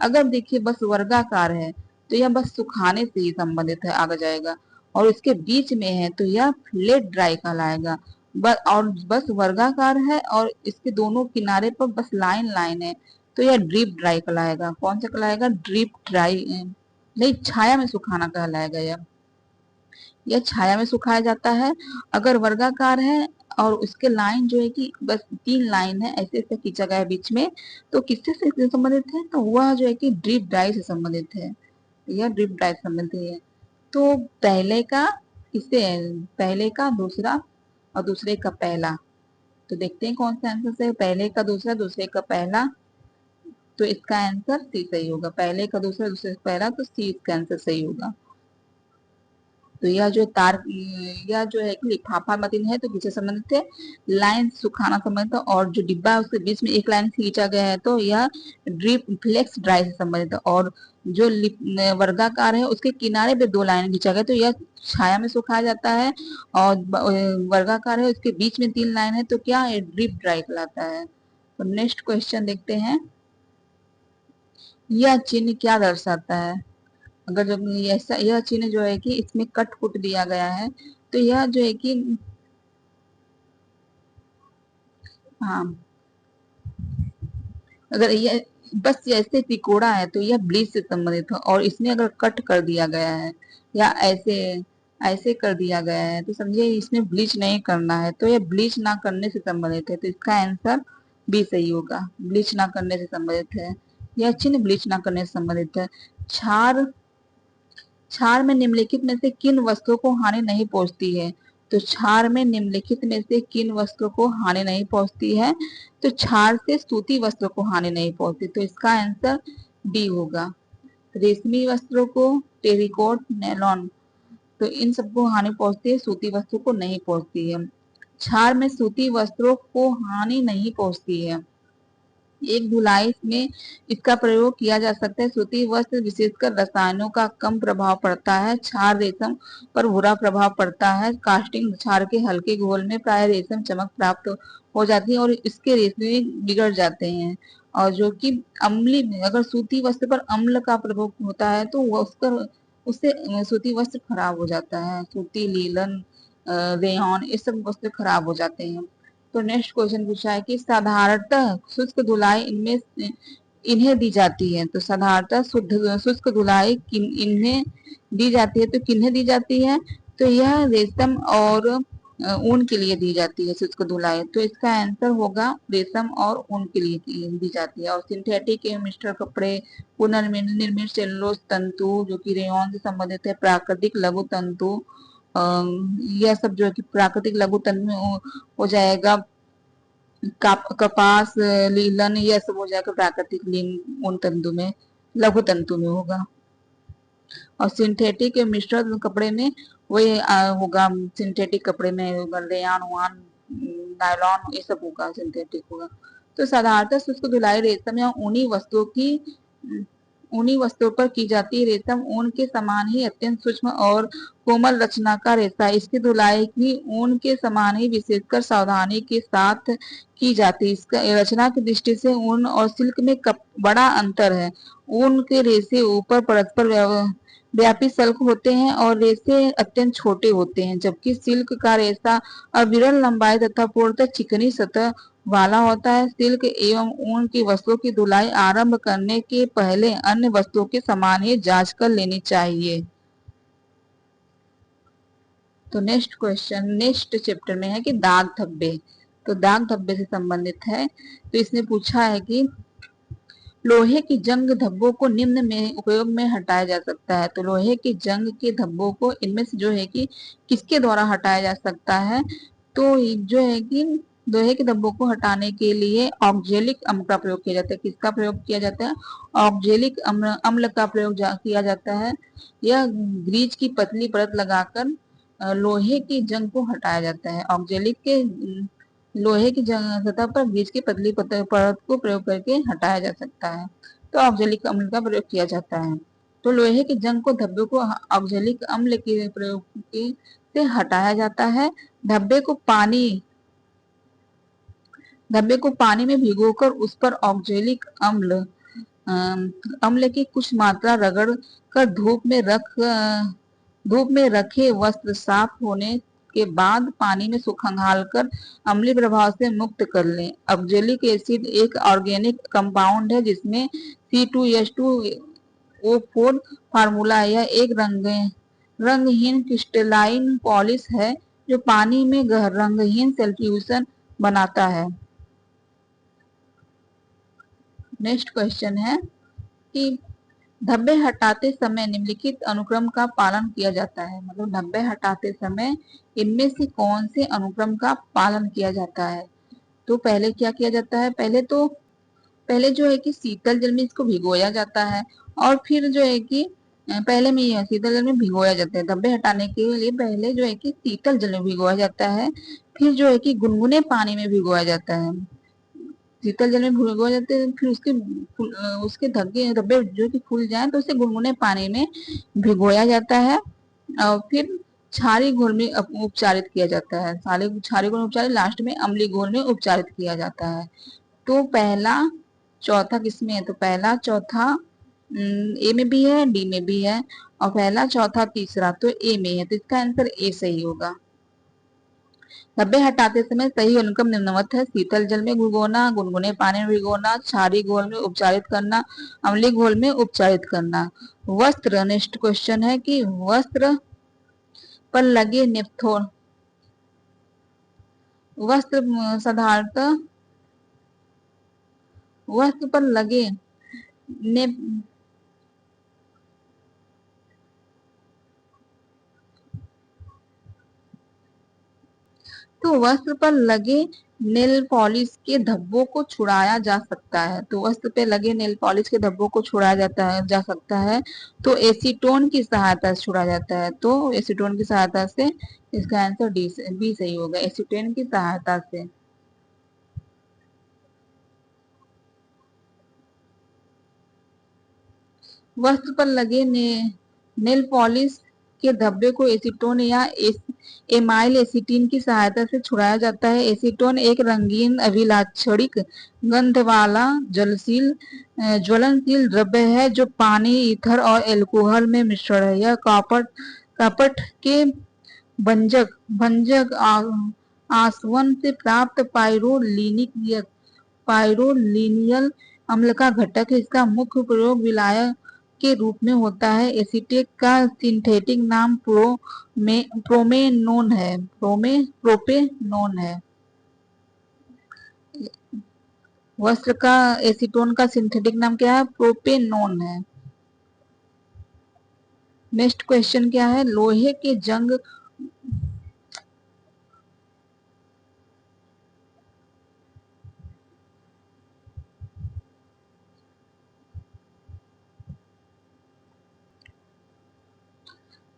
अगर देखिए बस वर्गाकार है तो यह बस सुखाने से ही संबंधित है, आगे जाएगा। और इसके बीच में है तो यह फ्लैट ड्राई कहलाएगा। बस, और बस वर्गाकार है और इसके दोनों किनारे पर बस लाइन लाइन है, तो यह ड्रीप ड्राई कहलाएगा। कौन सा कहलाएगा, ड्रीप ड्राई नहीं, छाया में सुखाना कहलाएगा। यह छाया में सुखाया जाता है। अगर वर्गाकार है और उसके लाइन जो है कि बस तीन लाइन है, ऐसे ऐसे खींचा गया है बीच में, तो किससे से संबंधित है, तो वह जो है कि ड्रिप ड्राई से संबंधित है। यह ड्रिप ड्राई से संबंधित है। तो पहले का किससे है, पहले का दूसरा और दूसरे का पहला। तो देखते हैं कौन सा आंसर सही है, पहले का दूसरा, दूसरे का पहला। तो इसका आंसर सी सही होगा, पहले का दूसरा, दूसरे का पहला, तो सी इसका आंसर सही होगा। तो यह जो तार, यह जो है कि लिफाफा मतीन है तो किससे संबंधित है, लाइन सुखाना संबंधित है। और जो डिब्बा है उसके बीच में एक लाइन खींचा गया है, तो यह ड्रिप फ्लेक्स ड्राई से संबंधित है। और जो वर्गाकार है उसके किनारे पे दो लाइन खींचा गया, तो यह छाया में सुखाया जाता है। और वर्गाकार है उसके बीच में तीन लाइन है, तो क्या ड्रिप ड्राई कहलाता है। तो नेक्स्ट क्वेश्चन देखते हैं, यह चिन्ह क्या दर्शाता है। अगर जब ऐसा यह चिन्ह जो है कि इसमें कट कुट दिया गया है, तो यह जो है कि, हाँ, अगर यह बस ऐसे तिकोड़ा है तो यह ब्लीच से संबंधित है, और इसमें अगर कट कर दिया गया है या ऐसे ऐसे कर दिया गया है, तो समझिए इसमें ब्लीच नहीं करना है, तो यह ब्लीच ना करने से संबंधित है। तो इसका आंसर बी सही होगा, ब्लीच ना करने से संबंधित है। यह चिन्ह ब्लीच ना करने से संबंधित है। क्षार क्षार में निम्नलिखित में से किन वस्तुओं को हानि नहीं पहुंचती है। तो क्षार में निम्नलिखित में से किन वस्तुओं को हानि नहीं पहुंचती है, तो क्षार से सूती वस्त्रों को हानि नहीं पहुंचती, तो इसका आंसर डी होगा। रेशमी वस्त्रों को, टेरिकॉट, नैलॉन, तो इन सबको हानि पहुंचती है, सूती वस्त्रों को नहीं पहुंचती है। क्षार में सूती वस्त्रों को हानि नहीं पहुंचती है। एक धुलाई में इसका प्रयोग किया जा सकता है। सूती वस्त्र विशेषकर रसायनों का कम प्रभाव पड़ता है। क्षार रेशम पर बुरा प्रभाव पड़ता है। कास्टिंग क्षार के हल्के घोल में प्राय रेशम चमक प्राप्त हो जाती है और इसके रेशमे बिगड़ जाते हैं। और जो कि अम्ली, अगर सूती वस्त्र पर अम्ल का प्रभाव होता है तो वह उससे सूती वस्त्र खराब हो जाता है। सूती, लीलन, रेयॉन, ये सब वस्त्र खराब हो जाते हैं। तो नेक्स्ट क्वेश्चन पूछा है कि साधारणतः शुष्क धुलाई इनमें इन्हें दी जाती है। तो साधारणतः शुद्ध शुष्क धुलाई इन्हें दी जाती है, तो किन्हें दी जाती है, तो यह रेशम और ऊन के लिए दी जाती है शुष्क धुलाई। तो इसका आंसर होगा रेशम और ऊन के लिए दी जाती है। और सिंथेटिक एवं मिश्र कपड़े, पुनर्निर्मित सेलुलोज तंतु जो कि रेयॉन से संबंधित है, प्राकृतिक लघु तंतु, यह सब जो है कि प्राकृतिक लघु तंतु में हो जाएगा। कपास, लीलन, यह सब हो जाएगा प्राकृतिक ऊन तंतु में, लघु तंतु में होगा। और सिंथेटिक मिश्र कपड़े में वही होगा, सिंथेटिक कपड़े में होगा रेयान वान, नायलॉन, ये सब होगा, सिंथेटिक होगा। तो साधारणतः शुष्क धुलाई रेशम या ऊनी वस्तुओं की ऊनी वस्त्रों पर की जाती है। रेशम ऊन के समान ही अत्यंत सूक्ष्म और कोमल रचना का रेशा, इसकी धुलाई भी ऊन के समान ही विशेषकर सावधानी के साथ की जाती है। इसका रचना की दृष्टि से ऊन और सिल्क में बड़ा अंतर है। ऊन के रेशे ऊपर परस्पर व्यापी सल्क होते हैं और रेशे अत्यंत छोटे होते हैं, जबकि सिल्क का रेशा अविरल लंबाई तथा पूर्णतः चिकनी सतह वाला होता है। सिल्क एवं ऊन की वस्तुओं की धुलाई आरंभ करने के पहले अन्य वस्तुओं के समान ही जांच कर लेनी चाहिए। तो नेक्स्ट क्वेश्चन नेक्स्ट चैप्टर में है कि दाग धब्बे। तो दाग धब्बे से संबंधित है। तो इसने पूछा है कि लोहे की जंग धब्बों को निम्न में उपयोग में हटाया जा सकता है। तो लोहे की जंग के धब्बों को इनमें से जो है कि किसके द्वारा हटाया जा सकता है? तो जो है कि लोहे के धब्बों को हटाने के लिए ऑक्जेलिक अम्ल का प्रयोग किया जाता है। किसका प्रयोग किया जाता है? ऑक्जेलिक अम्ल का प्रयोग किया जाता है। यह ग्रीज की पतली परत लगाकर लोहे की जंग को हटाया जाता है। ऑक्जेलिक के लोहे की सतह पर ग्रीज की पतली परत को प्रयोग करके हटाया जा सकता है। तो ऑक्जेलिक अम्ल का प्रयोग किया जाता है। तो लोहे की जंग को धब्बे को ऑक्जेलिक अम्ल के प्रयोग से हटाया जाता है। धब्बे को पानी में भिगोकर उस पर ऑक्जेलिक अम्ल की कुछ मात्रा रगड़ कर धूप में रखे वस्त्र साफ होने के बाद पानी में खंगालकर अम्लीय प्रभाव से मुक्त कर लें। ऑक्जेलिक एसिड एक ऑर्गेनिक कंपाउंड है जिसमें C2H2O4 फार्मूला है। यह एक रंगहीन क्रिस्टलाइन पॉलिश है जो पानी में रंगहीन सॉल्यूशन बनाता है। नेक्स्ट क्वेश्चन है कि धब्बे हटाते समय निम्नलिखित अनुक्रम का पालन किया जाता है। मतलब धब्बे हटाते समय इनमें से कौन से अनुक्रम का पालन किया जाता है? तो पहले क्या किया जाता है? पहले जो है कि शीतल जल में इसको भिगोया जाता है और फिर जो है कि पहले में यह शीतल जल में भिगोया जाता है। धब्बे हटाने के लिए पहले जो है कि शीतल जल में भिगोया जाता है, फिर जो है कि गुनगुने पानी में भिगोया जाता है। शीतल जल में भिगो जाते हैं, फिर उसके धब्बे जो कि फूल जाए तो उसे गुनगुने पानी में भिगोया जाता है और फिर क्षारीय घोल में उपचारित किया जाता है। क्षारीय घोल में उपचारित, लास्ट में अम्लीय घोल में उपचारित किया जाता है। तो पहला चौथा किसमें है? तो पहला चौथा ए में भी है, डी में भी है, और पहला चौथा तीसरा तो ए में है। तो इसका आंसर ए सही होगा। धब्बे हटाते समय सही अनुक्रम निम्नवत है: शीतल जल में भिगोना, गुनगुने पानी में भिगोना, क्षारीय घोल में उपचारित करना, अम्लीय घोल में उपचारित करना। वस्त्र, नेक्स्ट क्वेश्चन है कि वस्त्र पर लगे नेपथोन, वस्त्र साधारणतः वस्त्र पर लगे ने तो वस्त्र पर लगे नेल पॉलिश के धब्बों को छुड़ाया जा सकता है। तो वस्त्र पे लगे नेल पॉलिश के धब्बों को छुड़ाया जा सकता है। तो एसीटोन की सहायता से छुड़ाया जाता है। तो एसीटोन की सहायता से, इसका आंसर बी सही होगा, एसीटोन की सहायता से। वस्त्र पर लगे नेल पॉलिश के धब्बे को एसीटोन या एमाइल एसीटीन की सहायता से छुड़ाया जाता है। एसीटोन एक रंगीन अभिलाक्षणिक गंध वाला ज्वलनशील द्रव्य है जो पानी, ईथर और एल्कोहल में मिश्रण है। यह कपट के भंजक आसवन से प्राप्त पाइरोलिनियल अम्ल का घटक है। इसका मुख्य प्रयोग विलायक के रूप में होता है। एसीटेट का सिंथेटिक नाम प्रोपेनोन है। वस्त्र का एसीटोन का सिंथेटिक नाम क्या है? प्रोपेनोन है। नेक्स्ट क्वेश्चन क्या है? लोहे के जंग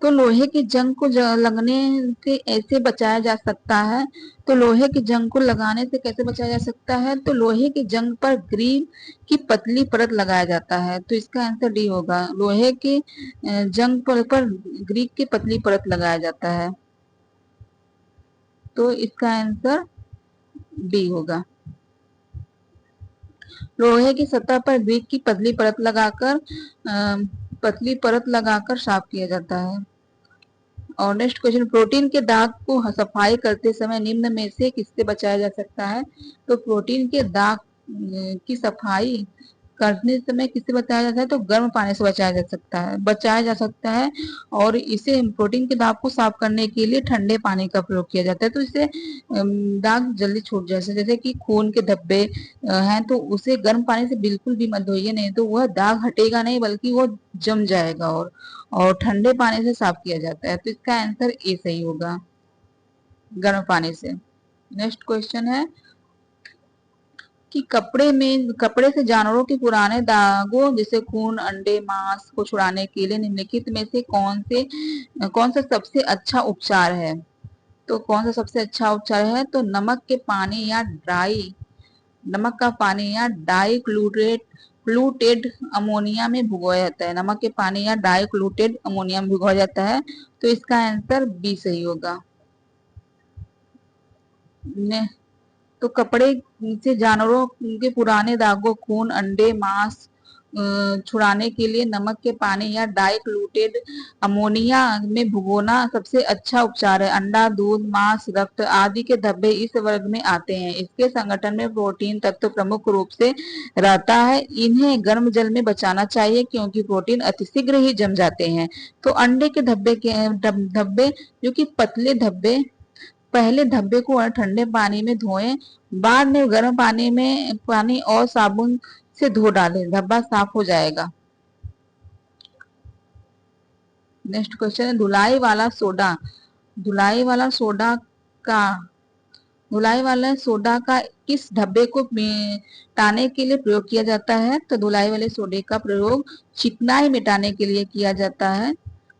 तो लोहे की जंग को लगने से ऐसे बचाया जा सकता है। तो लोहे की जंग को लगाने से कैसे बचाया जा सकता है? तो लोहे की जंग पर ग्रील की पतली परत लगाया जाता है। तो इसका आंसर डी होगा, लोहे की जंग पर ग्रील की पतली परत लगाया जाता है। तो इसका आंसर डी होगा। लोहे की सतह पर ग्रील की पतली परत लगाकर साफ किया जाता है। और नेक्स्ट क्वेश्चन, प्रोटीन के दाग को सफाई करते समय निम्न में से किससे बचाया जा सकता है? तो प्रोटीन के दाग की सफाई करने समय किससे बचाया जाता है? तो गर्म पानी से बचाया जा सकता है। और इसे प्रोटीन के दाग को साफ करने के लिए ठंडे पानी का प्रयोग किया जाता है। तो इससे दाग जल्दी छूट जाए। जैसे कि खून के धब्बे हैं तो उसे गर्म पानी से बिल्कुल भी मत धोइए, नहीं तो वह दाग हटेगा नहीं बल्कि वो जम जाएगा। और ठंडे पानी से साफ किया जाता है। तो इसका आंसर ए सही होगा, गर्म पानी से। नेक्स्ट क्वेश्चन है कि कपड़े से जानवरों के पुराने दागों जैसे खून, अंडे, मांस को छुड़ाने के लिए निम्नलिखित में से कौन सा सबसे अच्छा उपचार है? तो कौन सा सबसे अच्छा उपचार है? तो नमक का पानी या डाई क्लूटेड अमोनिया में भिगोया जाता है। नमक के पानी या डाई क्लूटेड अमोनिया में भिगोया जाता है। तो इसका आंसर बी सही होगा। तो कपड़े से जानवरों के पुराने दागों, खून, अंडे, मांस छुड़ाने के लिए नमक के पानी या डाइक्लूटेड अमोनिया में भिगोना सबसे अच्छा उपचार है। अंडा, दूध, मांस, रक्त आदि के धब्बे इस वर्ग में आते हैं। इसके संगठन में प्रोटीन तत्व प्रमुख रूप से रहता है। इन्हें गर्म जल में बचाना चाहिए क्योंकि प्रोटीन अतिशीघ्र ही जम जाते हैं। तो अंडे के धब्बे जो कि पतले धब्बे, पहले धब्बे को ठंडे पानी में धोएं, बाद में गर्म पानी और साबुन से धो डालें, धब्बा साफ हो जाएगा। नेक्स्ट क्वेश्चन है धुलाई वाला सोडा का धुलाई वाला सोडा का किस धब्बे को मिटाने के लिए प्रयोग किया जाता है? तो धुलाई वाले सोडे का प्रयोग चिकनाई मिटाने के लिए किया जाता है।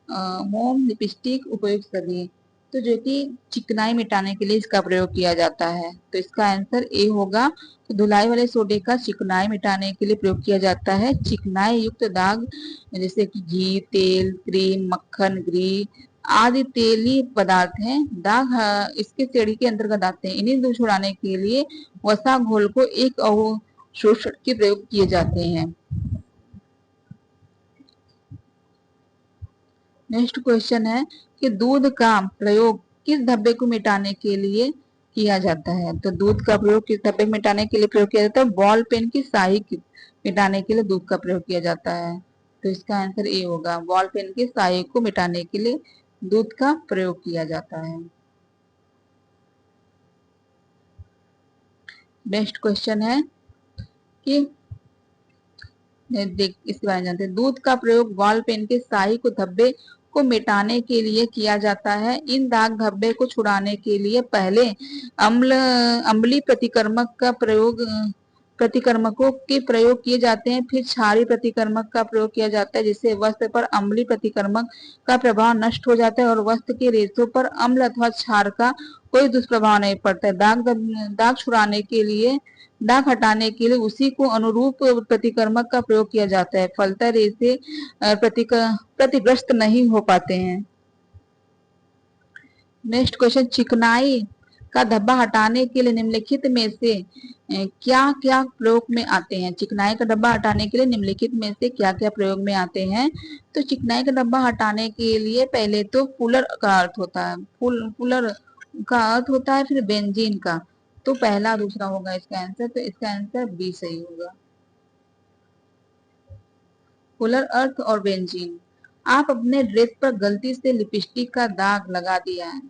मोम, लिपस्टिक, उपयुक्त सभी, तो जो कि चिकनाई मिटाने के लिए इसका प्रयोग किया जाता है। तो इसका आंसर ए होगा। तो धुलाई वाले सोडे का चिकनाई मिटाने के लिए प्रयोग किया जाता है। चिकनाई युक्त दाग जैसे कि घी, तेल, क्रीम, मक्खन, घी आदि तेली पदार्थ हैं, दाग इसके श्रेणी के अंतर्गत आते हैं। इन्हें दूर छुड़ाने के लिए वसा घोल को एक अवशोषण के प्रयोग किए जाते हैं। नेक्स्ट क्वेश्चन है कि दूध का प्रयोग किस धब्बे को मिटाने के लिए किया जाता है? तो दूध का प्रयोग किस धब्बे को मिटाने के लिए प्रयोग किया जाता है? बॉल पेन की स्याही मिटाने के लिए दूध का प्रयोग किया जाता है। तो इसका आंसर ए होगा, बॉल पेन की स्याही को मिटाने के लिए दूध का प्रयोग किया जाता है। नेक्स्ट क्वेश्चन है कि देख इसके बारे में जानते हैं। दूध का प्रयोग बॉल पेन के स्याही को धब्बे को मिटाने के लिए किया जाता है। इन दाग धब्बे को छुड़ाने के लिए पहले अम्लीय प्रतिकर्मकों के प्रयोग किए जाते हैं, फिर क्षारीय प्रतिकर्मक का प्रयोग किया जाता है, जिससे वस्त्र पर अम्लीय प्रतिकर्मक का प्रभाव नष्ट हो जाता है और वस्त्र के रेशों पर अम्ल अथवा क्षार का कोई दुष्प्रभाव नहीं पड़ता है। दाग छुड़ाने के लिए, दाग हटाने के लिए उसी को अनुरूप प्रतिकर्मक का प्रयोग किया जाता है, फलतः रेशे प्रतिग्रस्त नहीं हो पाते हैं। नेक्स्ट क्वेश्चन, चिकनाई का धब्बा हटाने के लिए निम्नलिखित में से क्या क्या प्रयोग में आते हैं? चिकनाई का धब्बा हटाने के लिए निम्नलिखित में से क्या क्या प्रयोग में आते हैं? तो चिकनाई का धब्बा हटाने के लिए पहले तो फुलर का अर्थ होता है, फुलर का अर्थ होता है, फिर बेंजीन का। तो पहला दूसरा होगा इसका आंसर। तो इसका आंसर बी सही होगा, फुलर अर्थ और बेंजीन। आप अपने ड्रेस पर गलती से लिपस्टिक का दाग लगा दिया है,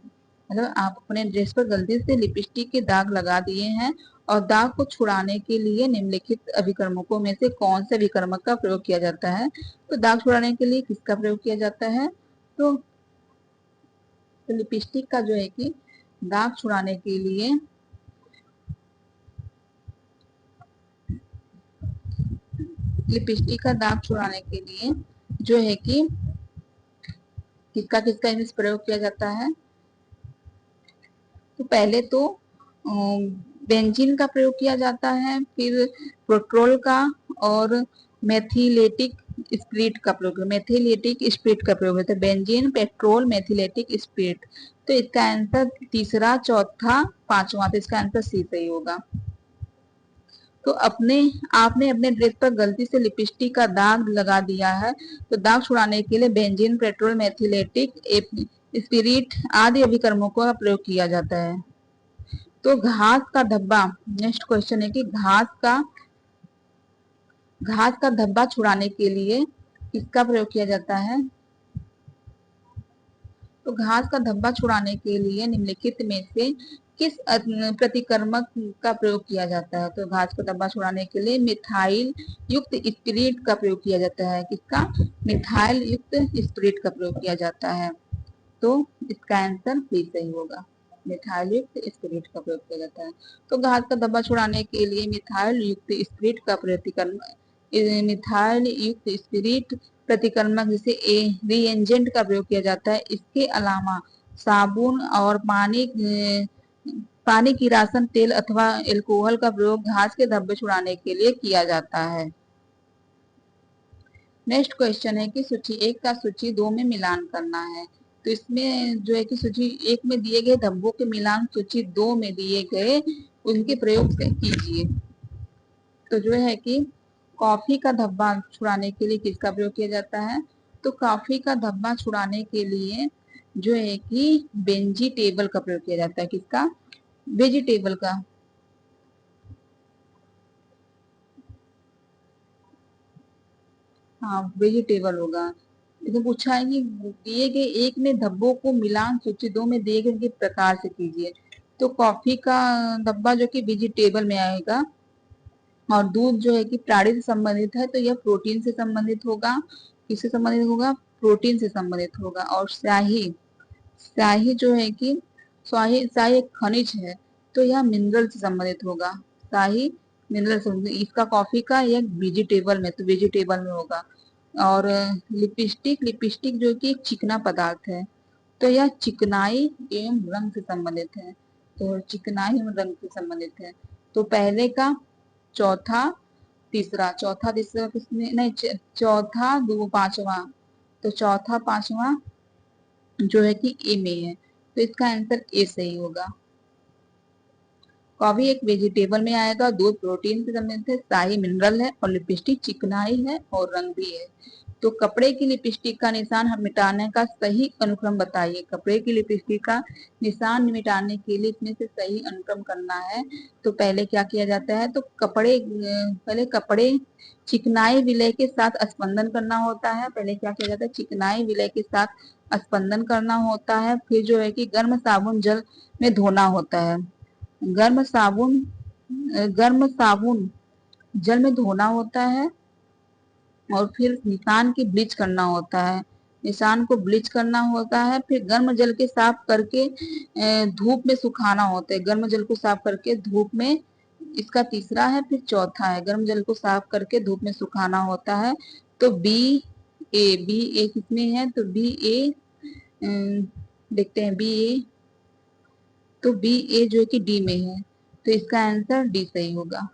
मतलब आप अपने ड्रेस पर गलती से लिपस्टिक के दाग लगा दिए हैं और दाग को छुड़ाने के लिए निम्नलिखित अभिकर्मकों में से कौन से अभिकर्मक का प्रयोग किया जाता है? तो दाग छुड़ाने के लिए किसका प्रयोग किया जाता है? तो लिपस्टिक का जो है कि दाग छुड़ाने के लिए जो है कि किसका किसका इसमें प्रयोग किया जाता है? तो पहले तो बेंजीन का प्रयोग किया जाता है, फिर पेट्रोल का और मेथिलेटिक स्पिरिट का प्रयोग, मेथिलेटिक स्पिरिट का प्रयोग होता है। Benzene, petrol, methylated spirit. तो इसका आंसर तीसरा, चौथा, पांचवा, तो इसका आंसर सी सही होगा। तो आपने अपने ड्रेस पर गलती से लिपस्टिक का दाग लगा दिया है, तो दाग छुड़ाने के लिए बेंजीन, पेट्रोल, मेथिलेटिक स्पिरिट आदि अभिकर्मों का प्रयोग किया जाता है। तो घास का धब्बा, नेक्स्ट क्वेश्चन है कि घास का धब्बा छुड़ाने के लिए किसका प्रयोग किया जाता है? तो घास का धब्बा छुड़ाने के लिए निम्नलिखित में से किस प्रतिकर्मक का प्रयोग किया जाता है? तो घास का धब्बा छुड़ाने के लिए मिथाइल युक्त स्पिरिट का प्रयोग किया जाता है। किसका? मिथाइल युक्त स्पिरिट का प्रयोग किया जाता है। तो इसका आंसर बी सही होगा, मिथाइल युक्त स्पिरिट का प्रयोग किया जाता है। तो घास का धब्बा छुड़ाने के लिए मिथाइल युक्त स्पिरिट का प्रतिकर्म, मिथाइल युक्त स्पिरिट प्रतिकर्मक जिसे रिएजेंट का प्रयोग किया जाता है। इसके अलावा साबुन और पानी की रासन तेल अथवा एल्कोहल का प्रयोग घास के धब्बे छुड़ाने के लिए किया जाता है। नेक्स्ट क्वेश्चन है कि सूची 1 का सूची 2 में मिलान करना है। तो इसमें जो है कि सूची 1 में दिए गए धब्बों के मिलान सूची 2 में दिए गए उनके प्रयोग से कीजिए। तो जो है कि कॉफी का धब्बा छुड़ाने के लिए किसका प्रयोग किया जाता है? तो कॉफी का धब्बा छुड़ाने के लिए जो है कि वेजिटेबल का प्रयोग किया जाता है। किसका? वेजिटेबल का। हाँ, वेजिटेबल होगा। इसमें पूछा है कि दिए गए एक में धब्बों को मिलान सूची 2 में दिए गए उनके प्रकार से कीजिए। तो कॉफी का धब्बा जो कि वेजिटेबल में आएगा, और दूध जो है कि प्राणी से संबंधित है तो यह प्रोटीन से संबंधित होगा। किससे संबंधित होगा? प्रोटीन से संबंधित होगा। और स्याही, स्याही जो है कि स्याही स्याही एक खनिज है तो यह मिनरल से संबंधित होगा। स्याही मिनरल से, इसका कॉफी का यह वेजिटेबल में, तो वेजिटेबल में होगा। और लिपस्टिक, लिपस्टिक जो कि एक चिकना पदार्थ है तो यह चिकनाई एवं रंग से संबंधित है। तो चिकनाई एवं रंग से संबंधित है। तो पहले का, चौथा, तीसरा, चौथा तीसरा किसमें नहीं, चौथा दो पांचवा, तो चौथा पांचवा जो है कि ए में है, तो इसका आंसर ए सही होगा। कॉफी एक वेजिटेबल में आएगा, दूध प्रोटीन से संबंधित है, शाही मिनरल है और लिपस्टिक चिकनाई है और रंग भी है। तो कपड़े की लिपस्टिक का निशान मिटाने का सही अनुक्रम बताइए। कपड़े की लिपस्टिक का निशान मिटाने के लिए इसमें से सही अनुक्रम करना है। तो पहले क्या किया जाता है? तो पहले कपड़े चिकनाई विलय के साथ स्पंदन करना होता है। पहले क्या किया जाता है? चिकनाई विलय के साथ स्पंदन करना होता है। फिर जो है कि गर्म साबुन जल में धोना होता है। गर्म साबुन जल में धोना होता है और फिर निशान की ब्लीच करना होता है। निशान को ब्लीच करना होता है, फिर गर्म जल के साफ करके धूप में सुखाना होता है। गर्म जल को साफ करके धूप में, इसका तीसरा है। फिर चौथा है गर्म जल को साफ करके धूप में सुखाना होता है। तो बी ए किसमें है? तो बी ए, देखते हैं बी ए, तो बी ए जो है कि डी में है, तो इसका आंसर डी सही होगा।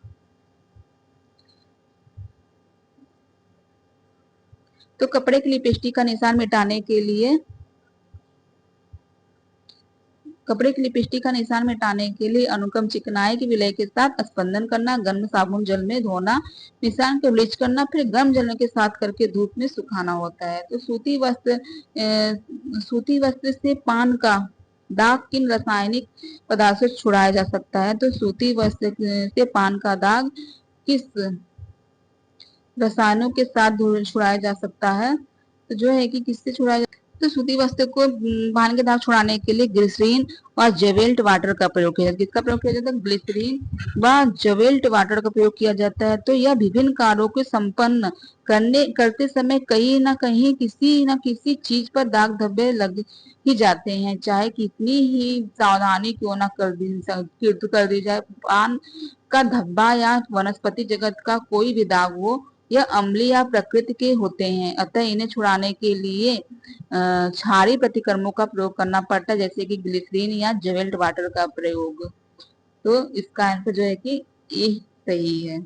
तो कपड़े की लिपस्टिक का निशान मिटाने के लिए, कपड़े की लिपस्टिक का निशान मिटाने के लिए अनुक्रम चिकनाई की विलय के साथ स्पंदन करना, गर्म साबुन जल में धोना, निशान को ब्लीच करना, फिर गर्म जल के साथ करके धूप में सुखाना होता है। तो सूती वस्त्र से पान का दाग किन रासायनिक पदार्थों से छुड़ाया जा सकता है? तो सूती वस्त्र से पान का दाग किस रसायनों के साथ छुड़ाया जा सकता है? तो जो है कि किससे छुड़ाया, तो सूती वस्त्र को पान के दाग छुड़ाने के लिए ग्लिसरीन और जवेल्ट वाटर का प्रयोग किया जाता है। किसका प्रयोग किया जाता है? ग्लिसरीन व जवेल्ट वाटर का प्रयोग किया जाता है। तो यह विभिन्न कार्यों को संपन्न करते समय कहीं ना कहीं किसी न किसी चीज पर दाग धब्बे लग ही जाते हैं, चाहे कितनी ही सावधानी क्यों ना कर दी जाए। पान का धब्बा या वनस्पति जगत का कोई भी दाग हो, यह अम्लीय या प्रकृति के होते हैं, अतः इन्हें छुड़ाने के लिए क्षारीय प्रतिक्रमों का प्रयोग करना पड़ता है, जैसे कि ग्लिसरीन या जेवेल्ट वाटर का प्रयोग। तो इसका आंसर जो है कि ये सही है।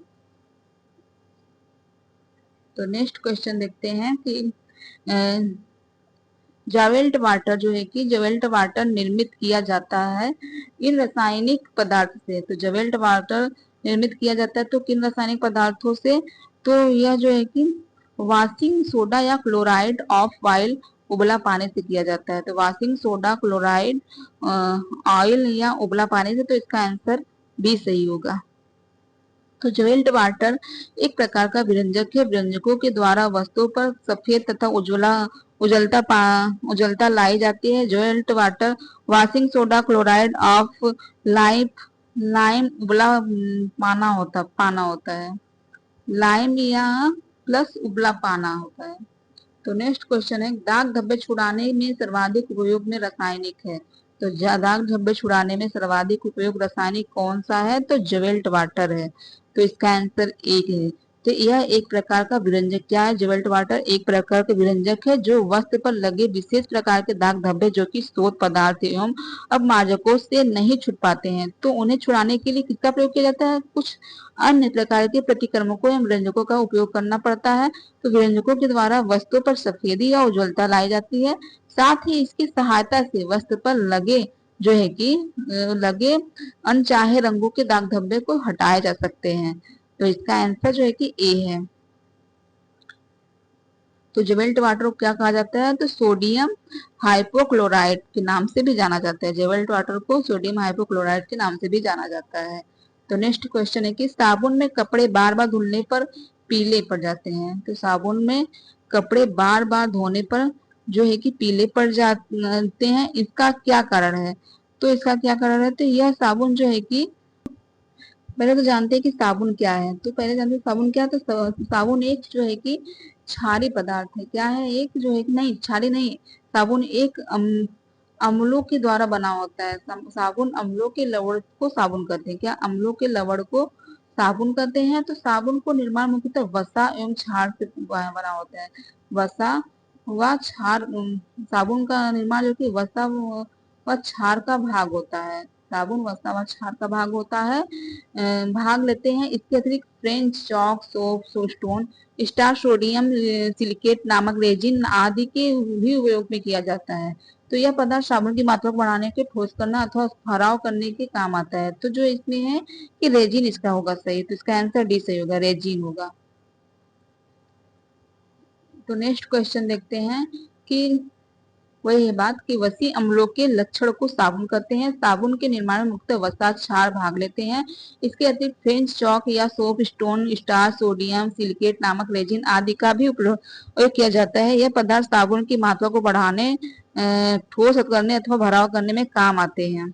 तो नेक्स्ट क्वेश्चन देखते हैं कि जेवेल्ट वाटर जो है कि जेवेल्ट वाटर निर्मित किया जाता है इन रासायनिक पदार्थ से। तो जेवेल्ट वाटर निर्मित किया जाता है तो किन रासायनिक पदार्थों से? तो यह जो है कि वाशिंग सोडा या क्लोराइड ऑफ ऑयल उबला पानी से किया जाता है। तो वाशिंग सोडा, क्लोराइड, ऑयल या उबला पानी से। तो इसका आंसर बी सही होगा। तो जेवेल्ट वाटर एक प्रकार का व्यंजक है। व्यंजकों के द्वारा वस्तुओं पर सफेद तथा उजलता लाई जाती है। Javelle water washing soda, chloride of lime lime उबला पाना होता है। लाइम या प्लस उबला पाना होता है। तो नेक्स्ट क्वेश्चन है, दाग धब्बे छुड़ाने में सर्वाधिक उपयोग में रासायनिक है। तो दाग धब्बे छुड़ाने में सर्वाधिक उपयोग रासायनिक कौन सा है? तो जेवेल्ट वाटर है। तो इसका आंसर एक है। तो यह एक प्रकार का विरंजक, क्या है? जेवेल्ट वाटर एक प्रकार का विरंजक है जो वस्त्र पर लगे विशेष प्रकार के दाग धब्बे जो कि स्रोत पदार्थ एवं अपमार्जकों से नहीं छुट पाते हैं, तो उन्हें छुड़ाने के लिए किसका प्रयोग किया जाता है? कुछ अन्य प्रकार के प्रतिक्रमकों एवं व्यंजकों का उपयोग करना पड़ता है। तो व्यंजकों के द्वारा वस्तु पर सफेदी या उज्ज्वलता लाई जाती है। साथ ही इसकी सहायता से वस्त्र पर लगे जो है कि लगे अनचाहे रंगों के दाग धब्बे को हटाए जा सकते हैं। तो इसका आंसर जो है कि ए है। तो जेवेल्ट वाटर को क्या कहा जाता है? तो सोडियम हाइपोक्लोराइड के नाम से भी जाना जाता है। जेवेल्ट वाटर को सोडियम हाइपोक्लोराइड के नाम से भी जाना जाता है। तो नेक्स्ट क्वेश्चन है कि साबुन में कपड़े बार बार धुलने पर पीले पड़ जाते हैं। तो साबुन में कपड़े बार बार धोने पर जो है कि पीले पड़ जाते हैं, इसका क्या कारण है? तो इसका क्या कारण है? तो यह साबुन जो है कि पहले तो जानते हैं कि साबुन क्या है। तो पहले जानते हैं साबुन क्या है। तो साबुन एक जो है कि क्षारीय पदार्थ है। क्या है? एक जो है कि नहीं, क्षारीय नहीं, साबुन एक अम्लों के द्वारा बना होता है। साबुन अम्लों के लवण को साबुन कहते हैं। क्या? अम्लों के लवण को साबुन कहते हैं। तो साबुन को निर्माण मुख्यतः वसा एवं क्षार से बना होता है। वसा व क्षार, साबुन का निर्माण जो कि वसा व क्षार का भाग होता है। साबुन वसा व क्षार का भाग होता है, भाग लेते हैं। इसके अतिरिक्त French chalk, soap, soapstone, starch, sodium silicate नामक रेजिन आदि के भी उपयोग में किया जाता है। तो यह पदार्थ साबुन की मात्रा को बढ़ाने के, ठोस करना अथवा भराव करने के काम आता है। तो जो इसमें है कि रेजिन इसका होगा सही। तो इसका आंसर डी सही होगा, रेजिन होगा। तो नेक्स्ट क्वेश्चन देखते हैं कि वही है बात कि वसी अम्लों के लक्षण को साबुन कहते हैं। साबुन के निर्माण में मुख्यतः वसा क्षार भाग लेते हैं। इसके अतिरिक्त फ्रेंच चॉक या soap stone, star, sodium silicate नामक रेजिन आदि का भी उपयोग किया जाता है। यह पदार्थ साबुन की मात्रा को बढ़ाने, ठोस करने अथवा भराव करने में काम आते हैं।